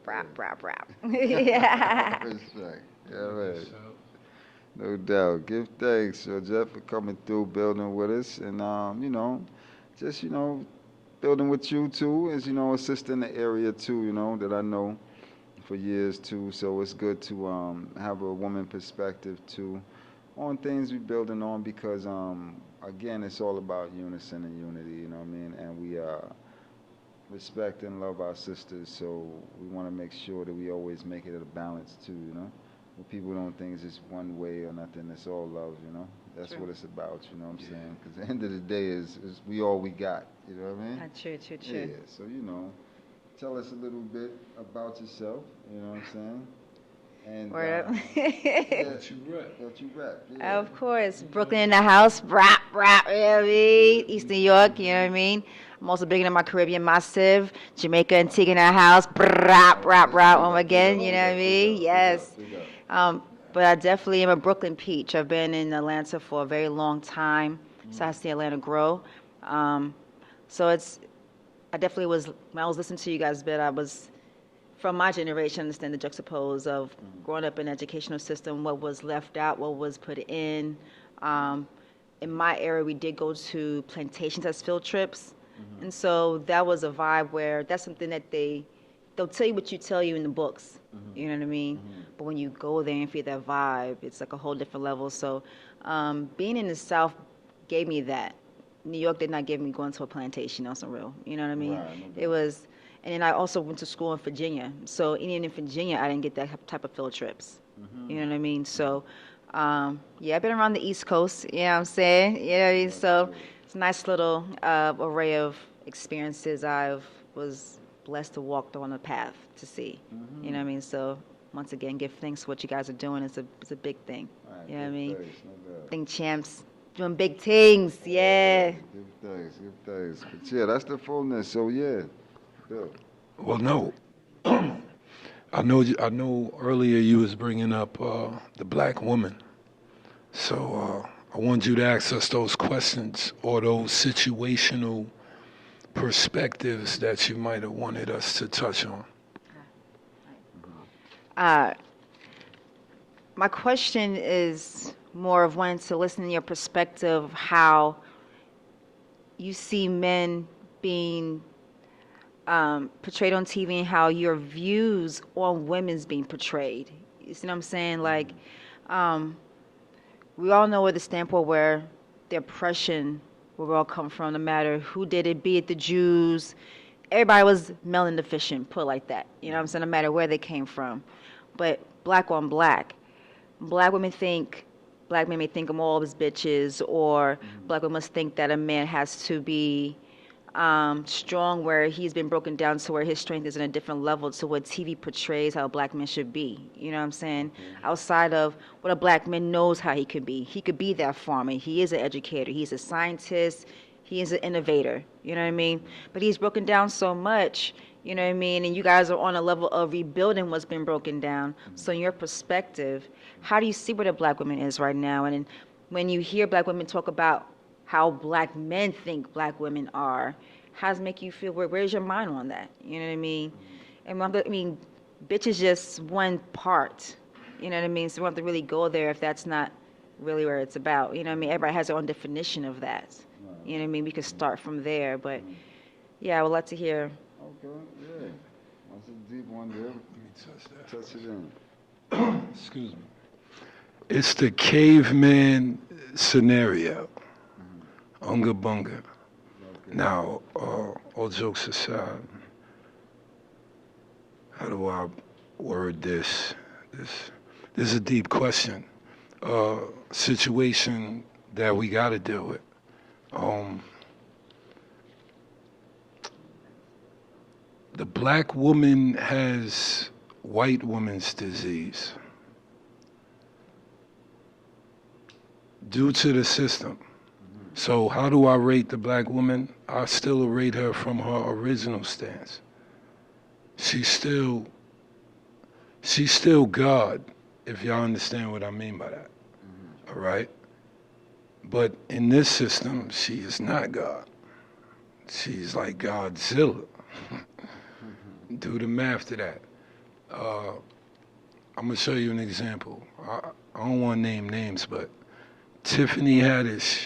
Brap. Yeah. Respect. Yeah, right. No doubt. Give thanks, Jeff, for coming through, building with us, and you know, just building with you too, as a sister in the area too, that I know for years too. So it's good to have a woman perspective too on things we're building on because again, it's all about unison and unity. You know what I mean? And we respect and love our sisters, so we want to make sure that we always make it a balance too. Where people don't think it's just one way or nothing. It's all love, That's True. what it's about, you know what I'm saying? Because the end of the day is we all we got, you know what I mean? True. Yeah, so, tell us a little bit about yourself. You know what I'm saying? And Word up. that you rap. you rap. Yeah. Of course, Brooklyn in the house, rap, rap, you know what I mean? East New York, you know what I mean? I'm also big into my Caribbean massive, Jamaica, Antigua in the house, rap, rap, rap, again, you know what I mean? Yes. Big up. But I definitely am a Brooklyn peach. I've been in Atlanta for a very long time, so I see Atlanta grow. So I definitely was, when I was listening to you guys a bit, I was, from my generation, understand the juxtapose of growing up in the educational system, what was left out, what was put in. In my era, we did go to plantations as field trips. And so that was a vibe where that's something that they'll tell you what you tell you in the books. You know what I mean? But when you go there and feel that vibe, it's like a whole different level. So being in the South gave me that. New York did not give me going to a plantation on some real. You know what I mean? Right, no doubt. It was, and then I also went to school in Virginia. So even in Virginia, I didn't get that type of field trips. You know what I mean? So yeah, I've been around the East Coast. You know what I'm saying? You know what I mean? So it's a nice little array of experiences I was blessed to walk on a path to see. You know what I mean? So once again, give thanks for what you guys are doing. It's a big thing. Right, You know what I mean? thanks, no doubt. I think champs doing big things. Yeah. Give thanks, give thanks. But yeah, that's the fullness. So yeah, Bill. Well, no. I know earlier you was bringing up the black woman. So I want you to ask us those questions or those situational perspectives that you might have wanted us to touch on. My question is more of wanting to listen to your perspective of how you see men being portrayed on TV and how your views on women's being portrayed. You see what I'm saying? Like, we all know where the standpoint where the oppression where we all come from, no matter who did it, be it the Jews, everybody was melanin deficient, put it like that. You know what I'm saying? No matter where they came from. But black on black, black women think, black men may think them all as bitches, or black women must think that a man has to be strong where he's been broken down to where his strength is in a different level to what TV portrays how a black man should be. You know what I'm saying? Outside of what a black man knows how he could be. He could be that farmer. He is an educator. He's a scientist. He is an innovator. You know what I mean? But he's broken down so much, you know what I mean? And you guys are on a level of rebuilding what's been broken down. So in your perspective, how do you see where the black woman is right now? And when you hear black women talk about how black men think black women are, how does it make you feel? Where's your mind on that? You know what I mean? And I mean, bitch is just one part. You know what I mean? So we don't have to really go there if that's not really where it's about. You know what I mean? Everybody has their own definition of that. You know what I mean? We could start from there. But yeah, I would like to hear. Okay, yeah. That's a deep one there. Let me touch that. Touch it in. Excuse me. It's the caveman scenario. Unga bunga. Now, all jokes aside, how do I word this? This is a deep question. Situation that we got to deal with. The black woman has white woman's disease due to the system. So how do I rate the black woman? I still rate her from her original stance. She's still God, if y'all understand what I mean by that. All right? But in this system, she is not God. She's like Godzilla. Do the math to that. I'm gonna show you an example. I don't want to name names, but Tiffany Haddish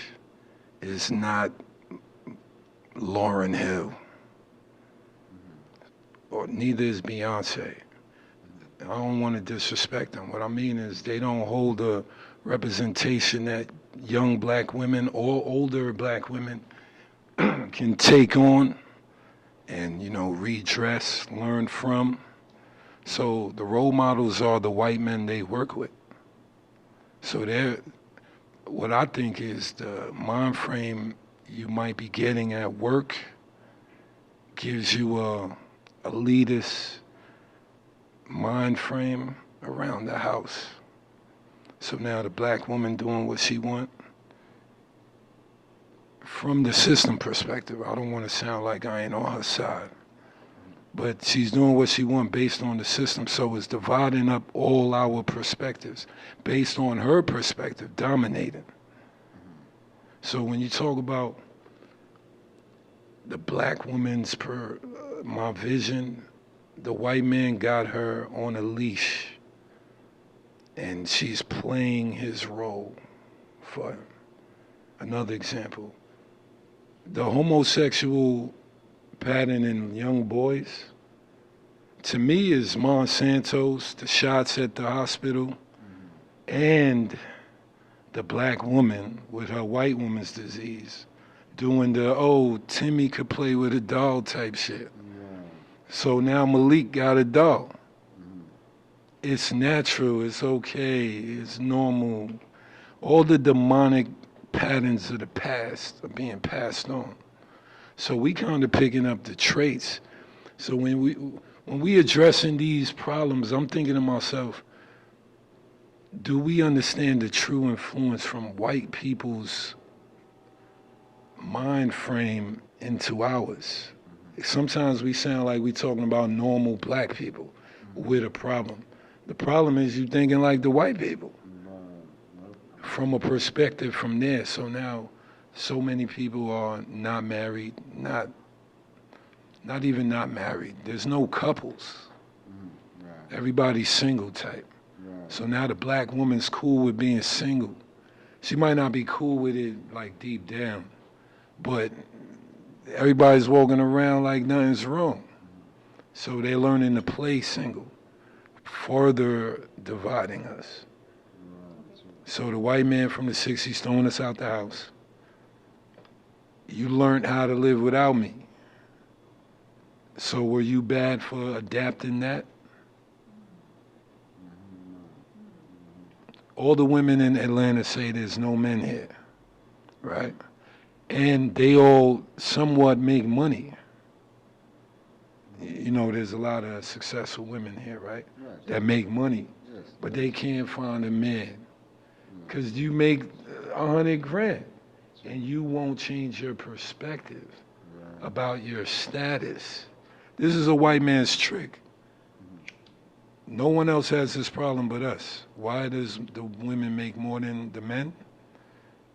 is not Lauryn Hill, or neither is Beyonce. I don't want to disrespect them. What I mean is they don't hold a representation that young black women or older black women can take on and, redress, learn from. So the role models are the white men they work with. So what I think is the mind frame you might be getting at work gives you elitist mind frame around the house. So now the black woman doing what she want. From the system perspective, I don't want to sound like I ain't on her side, but she's doing what she want based on the system. So it's dividing up all our perspectives based on her perspective, dominating. So when you talk about the black woman's my vision, the white man got her on a leash and she's playing his role for him. Another example, the homosexual pattern in young boys, to me, is Monsanto's, the shots at the hospital, and the black woman with her white woman's disease doing the, oh, Timmy could play with a doll type shit. So now Malik got a doll. It's natural, it's okay, it's normal. All the demonic patterns of the past are being passed on. So we kind of picking up the traits. So when we addressing these problems, I'm thinking to myself, do we understand the true influence from white people's mind frame into ours? Sometimes we sound like we talking about normal black people with a problem. The problem is you thinking like the white people from a perspective from there. So now so many people are not married, not even not married. There's no couples. Everybody's single type. So now the black woman's cool with being single. She might not be cool with it like deep down, but everybody's walking around like nothing's wrong. So they're learning to play single, further dividing us. So the white man from the 60s throwing us out the house. You learned how to live without me. So were you bad for adapting that? All the women in Atlanta say there's no men here, right? And they all somewhat make money. You know, there's a lot of successful women here, right? That make money, but they can't find a man. Because you make $100,000 and you won't change your perspective about your status. This is a white man's trick. No one else has this problem but us. Why does the women make more than the men?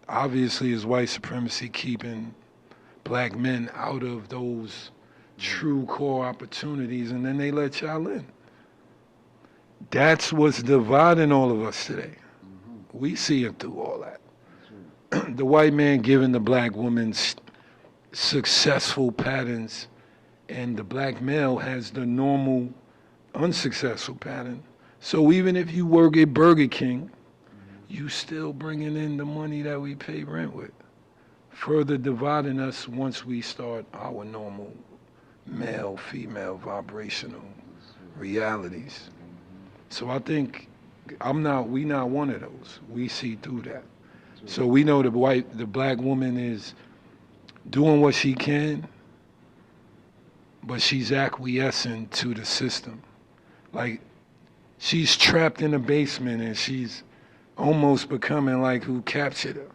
Obviously, it's white supremacy keeping black men out of those true core opportunities, and then they let y'all in. That's what's dividing all of us today. We see it through all that. The white man giving the black woman successful patterns, and the black male has the normal unsuccessful pattern. So even if you work at Burger King, you still bringing in the money that we pay rent with. Further dividing us once we start our normal male, female, vibrational realities. So I think we not one of those. We see through that. So we know the black woman is doing what she can, but she's acquiescing to the system. Like, she's trapped in a basement and she's almost becoming like who captured her.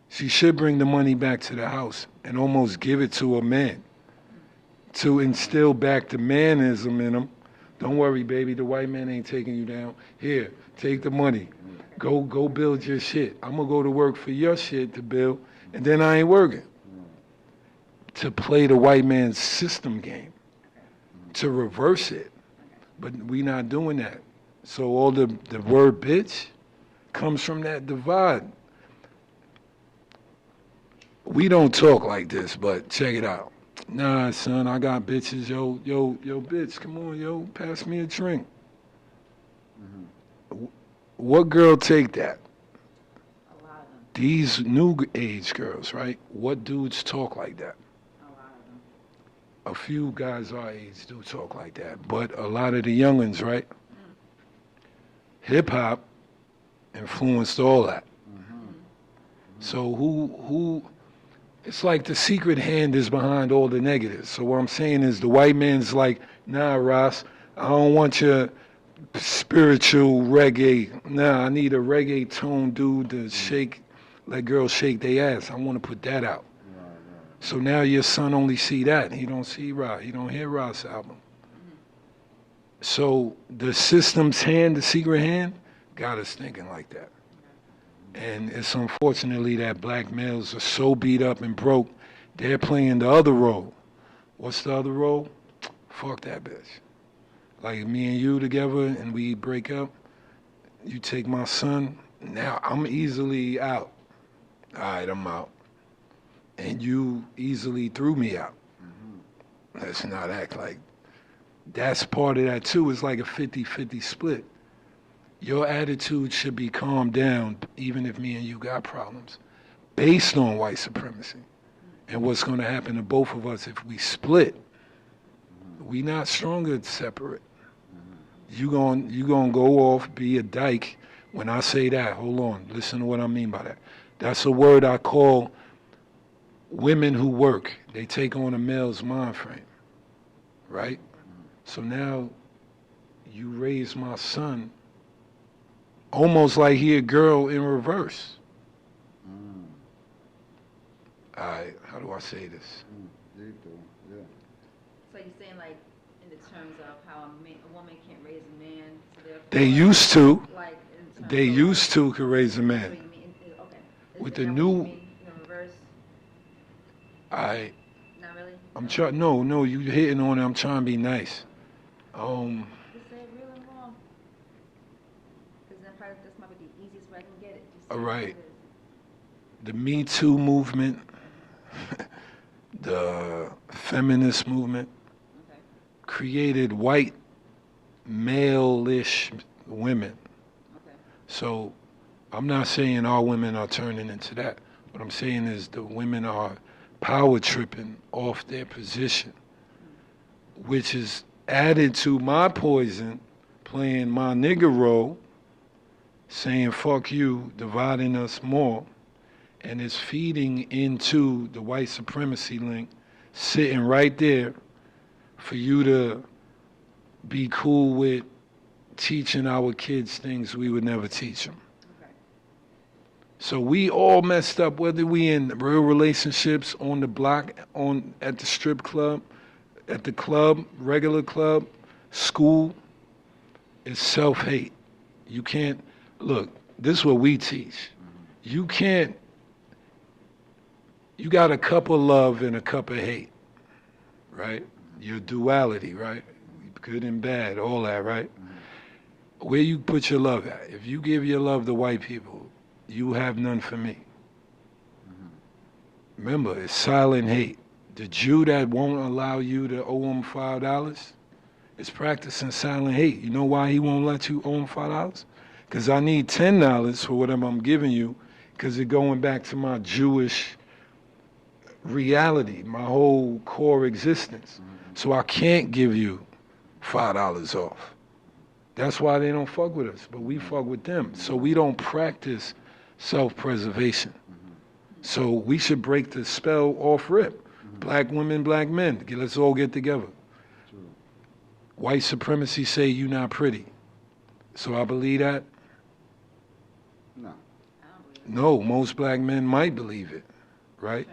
She should bring the money back to the house and almost give it to a man to instill back the manism in him. Don't worry, baby, the white man ain't taking you down. Here, take the money. Go build your shit. I'm gonna go to work for your shit to build, and then I ain't working. To play the white man's system game, to reverse it. But we not doing that. So all the word bitch comes from that divide. We don't talk like this, but check it out. Nah, son, I got bitches. Yo, bitch, come on, yo, pass me a drink. What girl take that? A lot of them. These new age girls, right? What dudes talk like that? A lot of them. A few guys our age do talk like that, but a lot of the youngins, right? Hip hop influenced all that. So who It's like the secret hand is behind all the negatives. So what I'm saying is the white man's like, nah, Ross, I don't want your spiritual reggae. Nah, I need a reggae tone dude to shake, let girls shake their ass. I want to put that out. So now your son only see that. He don't see Ross. He don't hear Ross' album. So the system's hand, the secret hand, got us thinking like that. And it's unfortunately that black males are so beat up and broke, they're playing the other role. What's the other role? Fuck that bitch. Like me and you together and we break up, you take my son, now I'm easily out. All right, I'm out. And you easily threw me out. Let's not act like that's part of that too. It's like a 50-50 split. Your attitude should be calmed down, even if me and you got problems, based on white supremacy. And what's going to happen to both of us if we split? We not stronger separate. You gonna go off, be a dyke. When I say that, hold on, listen to what I mean by that. That's a word I call women who work. They take on a male's mind frame, right? So now you raise my son almost like he a girl in reverse. How do I say this? Yeah. So you're saying like in the terms of how a woman can't raise a man. So They used to. Like in terms They of used to could raise a That's what man. you mean. Okay. With Is the that what new- you mean in reverse? Not really. I'm trying. No, you hitting on it. I'm trying to be nice. Just say it real and wrong. Because then probably this might be the easiest way I can get it. Just say All it right. as it is. The Me Too movement, the feminist movement, Okay. created white male-ish women. Okay. So I'm not saying all women are turning into that. What I'm saying is the women are power tripping off their position, which is added to my poison, playing my nigger role, saying fuck you, dividing us more, and it's feeding into the white supremacy link, sitting right there for you to be cool with teaching our kids things we would never teach them. Okay. So we all messed up, whether we in real relationships, on the block, at the strip club, at the club, regular club, school. It's self-hate. You can't, look, this is what we teach. You can't, you got a cup of love and a cup of hate, right? Your duality, right? Good and bad, all that, right? Where you put your love at? If you give your love to white people, you have none for me. Remember, it's silent hate. The Jew that won't allow you to owe him $5 is practicing silent hate. You know why he won't let you owe him $5? Because I need $10 for whatever I'm giving you, because it's going back to my Jewish reality, my whole core existence. So I can't give you $5 off. That's why they don't fuck with us, but we fuck with them. So we don't practice self-preservation. So we should break the spell off rip. Black women, black men, let's all get together. White supremacy say you not pretty. So I believe that? No. No, most black men might believe it, right?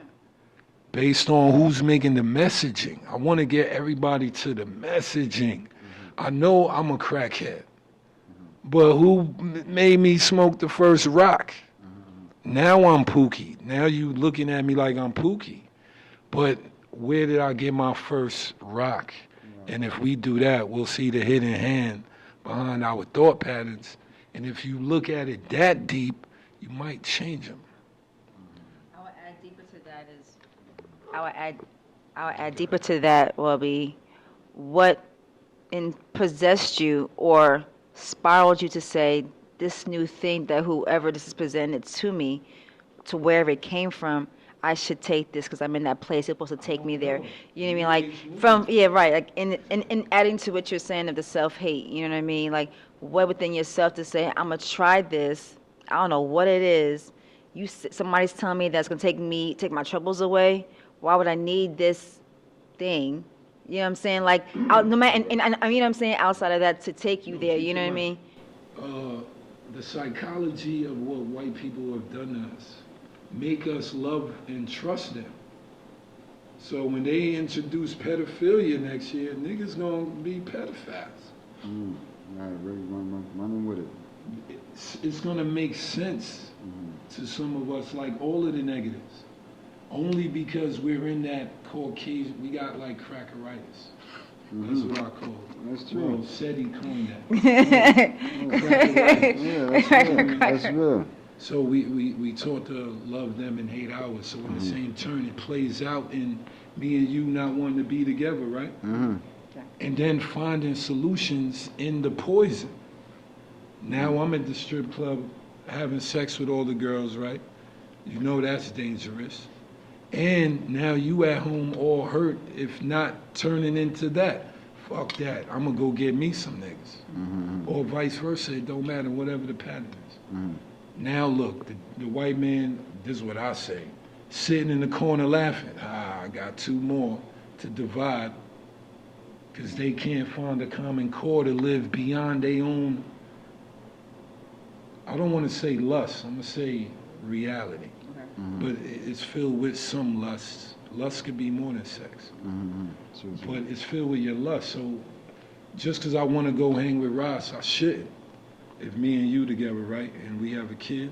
Based on who's making the messaging. I want to get everybody to the messaging. I know I'm a crackhead, but who made me smoke the first rock? Now I'm Pookie. Now you looking at me like I'm Pookie. But where did I get my first rock? And if we do that, we'll see the hidden hand behind our thought patterns. And if you look at it that deep, you might change them. I would add deeper to that is, I would add deeper to that will be what possessed you or spiraled you to say this new thing that whoever this is presented to me, to wherever it came from, I should take this because I'm in that place. It's supposed to take me there. You know what I mean? Like from, yeah, right. Like in adding to what you're saying of the self-hate, you know what I mean? Like what within yourself to say, I'm going to try this. I don't know what it is. somebody's telling me that's gonna take my troubles away. Why would I need this thing? You know what I'm saying? Like, no matter, and you know what I'm saying, outside of that, to take you there. You know what I mean? The psychology of what white people have done to us make us love and trust them. So when they introduce pedophilia next year, niggas gonna be pedophiles. Running with it. It's gonna make sense to some of us, like all of the negatives. Only because we're in that Caucasian, we got like crackeritis. That's what I call it. That's true. Well, Seti coined that. Crackeritis. Yeah, that's real. That's real. So we taught to love them and hate ours. So in the same turn, it plays out in me and you not wanting to be together, right? And then finding solutions in the poison. Now I'm at the strip club having sex with all the girls, right? You know that's dangerous. And now you at home all hurt, if not turning into that. Fuck that. I'm gonna go get me some niggas. Or vice versa. It don't matter, whatever the pattern is. Now look, the white man, this is what I say, sitting in the corner laughing. I got two more to divide because they can't find a common core to live beyond their own, I don't want to say lust, I'm going to say reality. But it's filled with some lusts. Lust could be more than sex. But it's filled with your lust. So just because I want to go hang with Ross, I shouldn't. If me and you together, right, and we have a kid,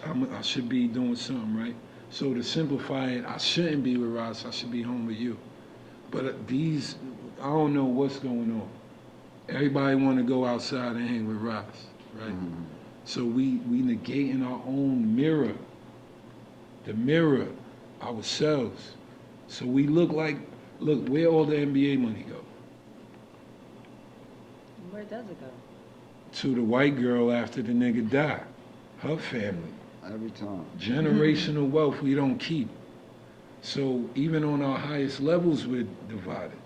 I should be doing something, right? So to simplify it, I shouldn't be with Ross, I should be home with you. But I don't know what's going on. Everybody want to go outside and hang with Ross, right? So we negating our own mirror, the mirror, ourselves. So we look where all the NBA money go? Where does it go? To the white girl after the nigga died, her family. Every time. Generational wealth we don't keep. So even on our highest levels, we're divided.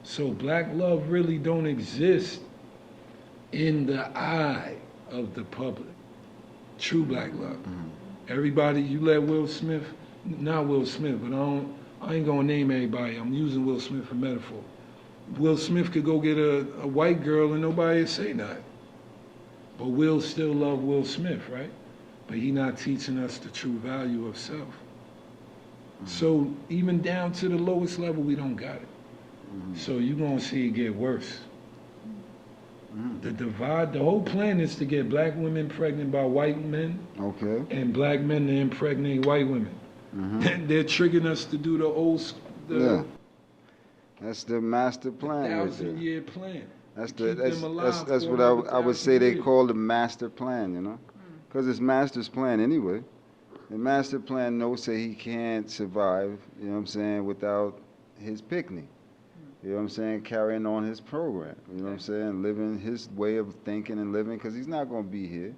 So black love really don't exist in the eye of the public. True black love. Everybody, you let Will Smith, not Will Smith, but I ain't gonna name everybody. I'm using Will Smith for metaphor. Will Smith could go get a white girl and nobody would say nothing. But Will still love Will Smith, right? But he not teaching us the true value of self. So even down to the lowest level, we don't got it. So you're gonna see it get worse. The divide, the whole plan is to get black women pregnant by white men. And black men to impregnate white women. And they're triggering us to do the old, that's the master plan. The 1,000-year plan. That's what I would say they call the master plan, you know? Because it's master's plan anyway. The master plan knows that he can't survive, you know what I'm saying, without his picnic. You know what I'm saying? Carrying on his program, you know what I'm saying? Living his way of thinking and living, because he's not going to be here.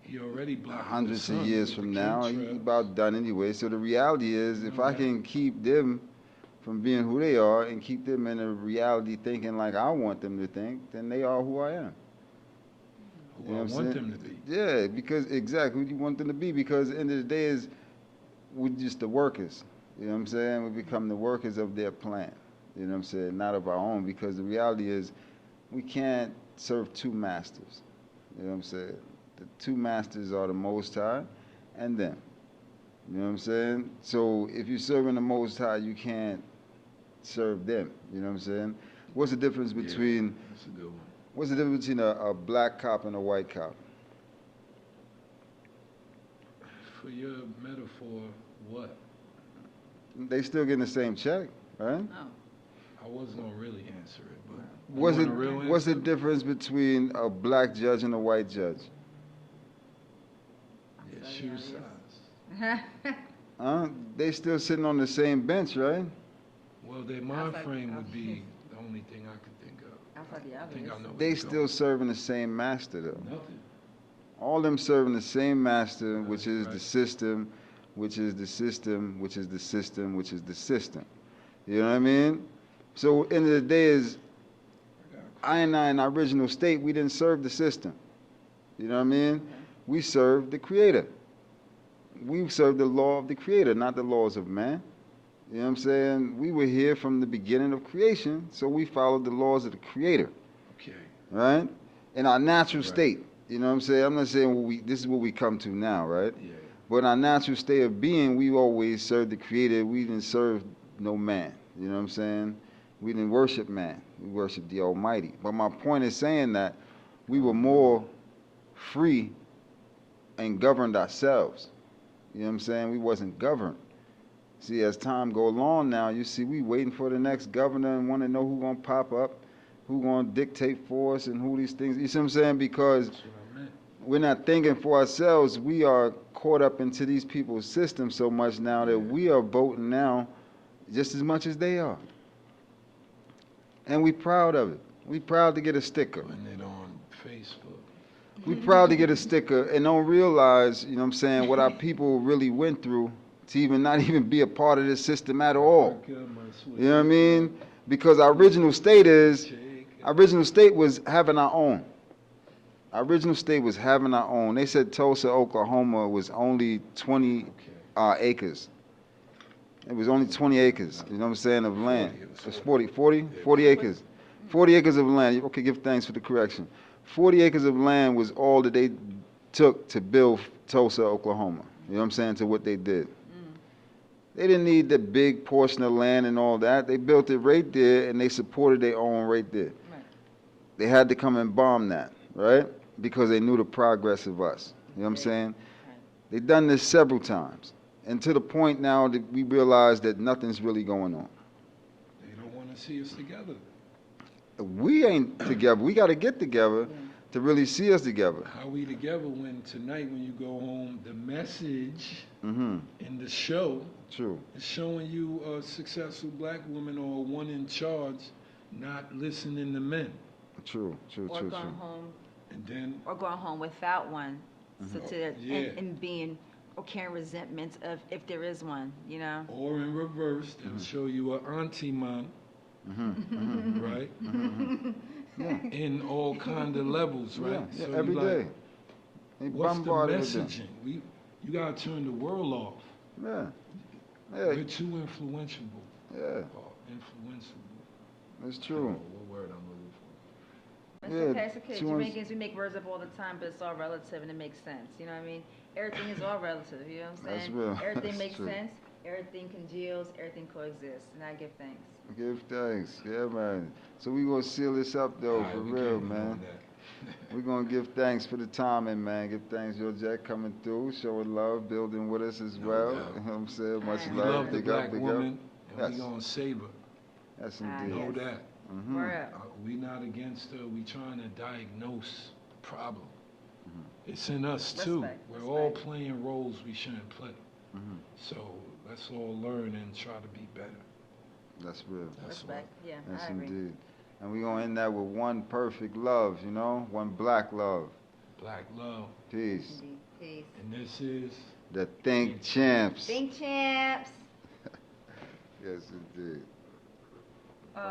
He already blocked hundreds of years from now. He's about done anyway. So the reality is, if I can keep them from being who they are and keep them in a reality thinking like I want them to think, then they are who I am. Who I want them to be. Yeah, because exactly who you want them to be, because at the end of the day is we're just the workers. You know what I'm saying? We become the workers of their plan. You know what I'm saying? Not of our own, because the reality is we can't serve two masters. You know what I'm saying? The two masters are the Most High and them. You know what I'm saying? So if you're serving the Most High, you can't serve them. You know what I'm saying? What's the difference between that's a good one. What's the difference between a black cop and a white cop? For your metaphor, what? They still getting the same check, right? No. I wasn't gonna really answer it, but What's the difference between a black judge and a white judge? Yeah, shoe size. They still sitting on the same bench, right? Well, their mind frame would be the only thing I could think of. I think I know where They you're still going. serving the same master, though. Nothing. All them serving the same master, which is right. the system, which is the system, which is the system, which is the system. You know what I mean? So, end of the day is, I in our original state, we didn't serve the system. You know what I mean? we serve the Creator. We serve the law of the Creator, not the laws of man. You know what I'm saying? We were here from the beginning of creation, so we followed the laws of the Creator. Okay. Right? In our natural Right. state. You know what I'm saying? I'm not saying this is what we come to now, right? Yeah. But in our natural state of being, we always served the Creator. We didn't serve no man. You know what I'm saying? We didn't worship man. We worshiped the Almighty. But my point is saying that we were more free and governed ourselves. You know what I'm saying? We wasn't governed. See, as time go along now, you see we waiting for the next governor and want to know who gonna pop up, who gonna dictate for us, and who these things. You see what I'm saying? Because That's what I meant. we're not thinking for ourselves. We are caught up into these people's system so much now that we are voting now just as much as they are. And we proud of it. We proud to get a sticker. Putting it on Facebook. We proud to get a sticker and don't realize, you know what I'm saying, what our people really went through to even not even be a part of this system at all. You know what I mean? Because our original state was having our own. Our original state was having our own. They said Tulsa, Oklahoma was only 20 acres. It was only 20 acres, you know what I'm saying, of land. It was 40 acres. 40 acres of land. Okay, give thanks for the correction. 40 acres of land was all that they took to build Tulsa, Oklahoma. You know what I'm saying, to what they did. They didn't need the big portion of land and all that. They built it right there, and they supported their own right there. Right. They had to come and bomb that, right? Because they knew the progress of us. You know what I'm saying? Right. They've done this several times. And to the point now that we realize that nothing's really going on. They don't want to see us together. We ain't together. We got to get together to really see us together. How we together when tonight when you go home, the message Mm-hmm. in the show True. is showing you a successful black woman or one in charge not listening to men. True. Or going home, And then, or going home without one. So Yeah. and being or carrying resentments of if there is one, you know. or in reverse, they'll show you an auntie mom, right? Yeah. In all kind of levels, right? Yeah, So every you day. like, They what's the bombarded with them. messaging? You gotta turn the world off. Yeah. We're Yeah. too influential. Yeah. Influential. That's true. What word I'm looking for? It's Yeah, okay, it's okay. she wants- Jamaicans, we make words up all the time, but it's all relative and it makes sense. You know what I mean? Everything is all relative, you know what I'm That's saying? real. Everything That's makes true. sense, everything congeals, everything coexists, and I give thanks. Give thanks. Yeah, man. So we gonna seal this up though, All right, for we real, can't man. do that. We're gonna give thanks for the timing, man. Give thanks, Yo Jack, coming through, showing love, building with us as No well. doubt. You know what I'm saying? Much We We love. love the Big black up, big woman, and Yes. we gonna save her. up. Yes, Ah, indeed. Know Yes. that. Mm-hmm. Word up. We not against her. We trying to diagnose the problem. Mm-hmm. It's in us too. Respect, We're all respect. playing roles we shouldn't play. Mm-hmm. So let's all learn and try to be better. That's real. That's Respect, yeah, Yes, I agree. indeed. And we gonna end that with one perfect love, you know? One black love. what black love. Peace. Indeed. Peace. And this is The Think Champs. Think champs. Yes, indeed.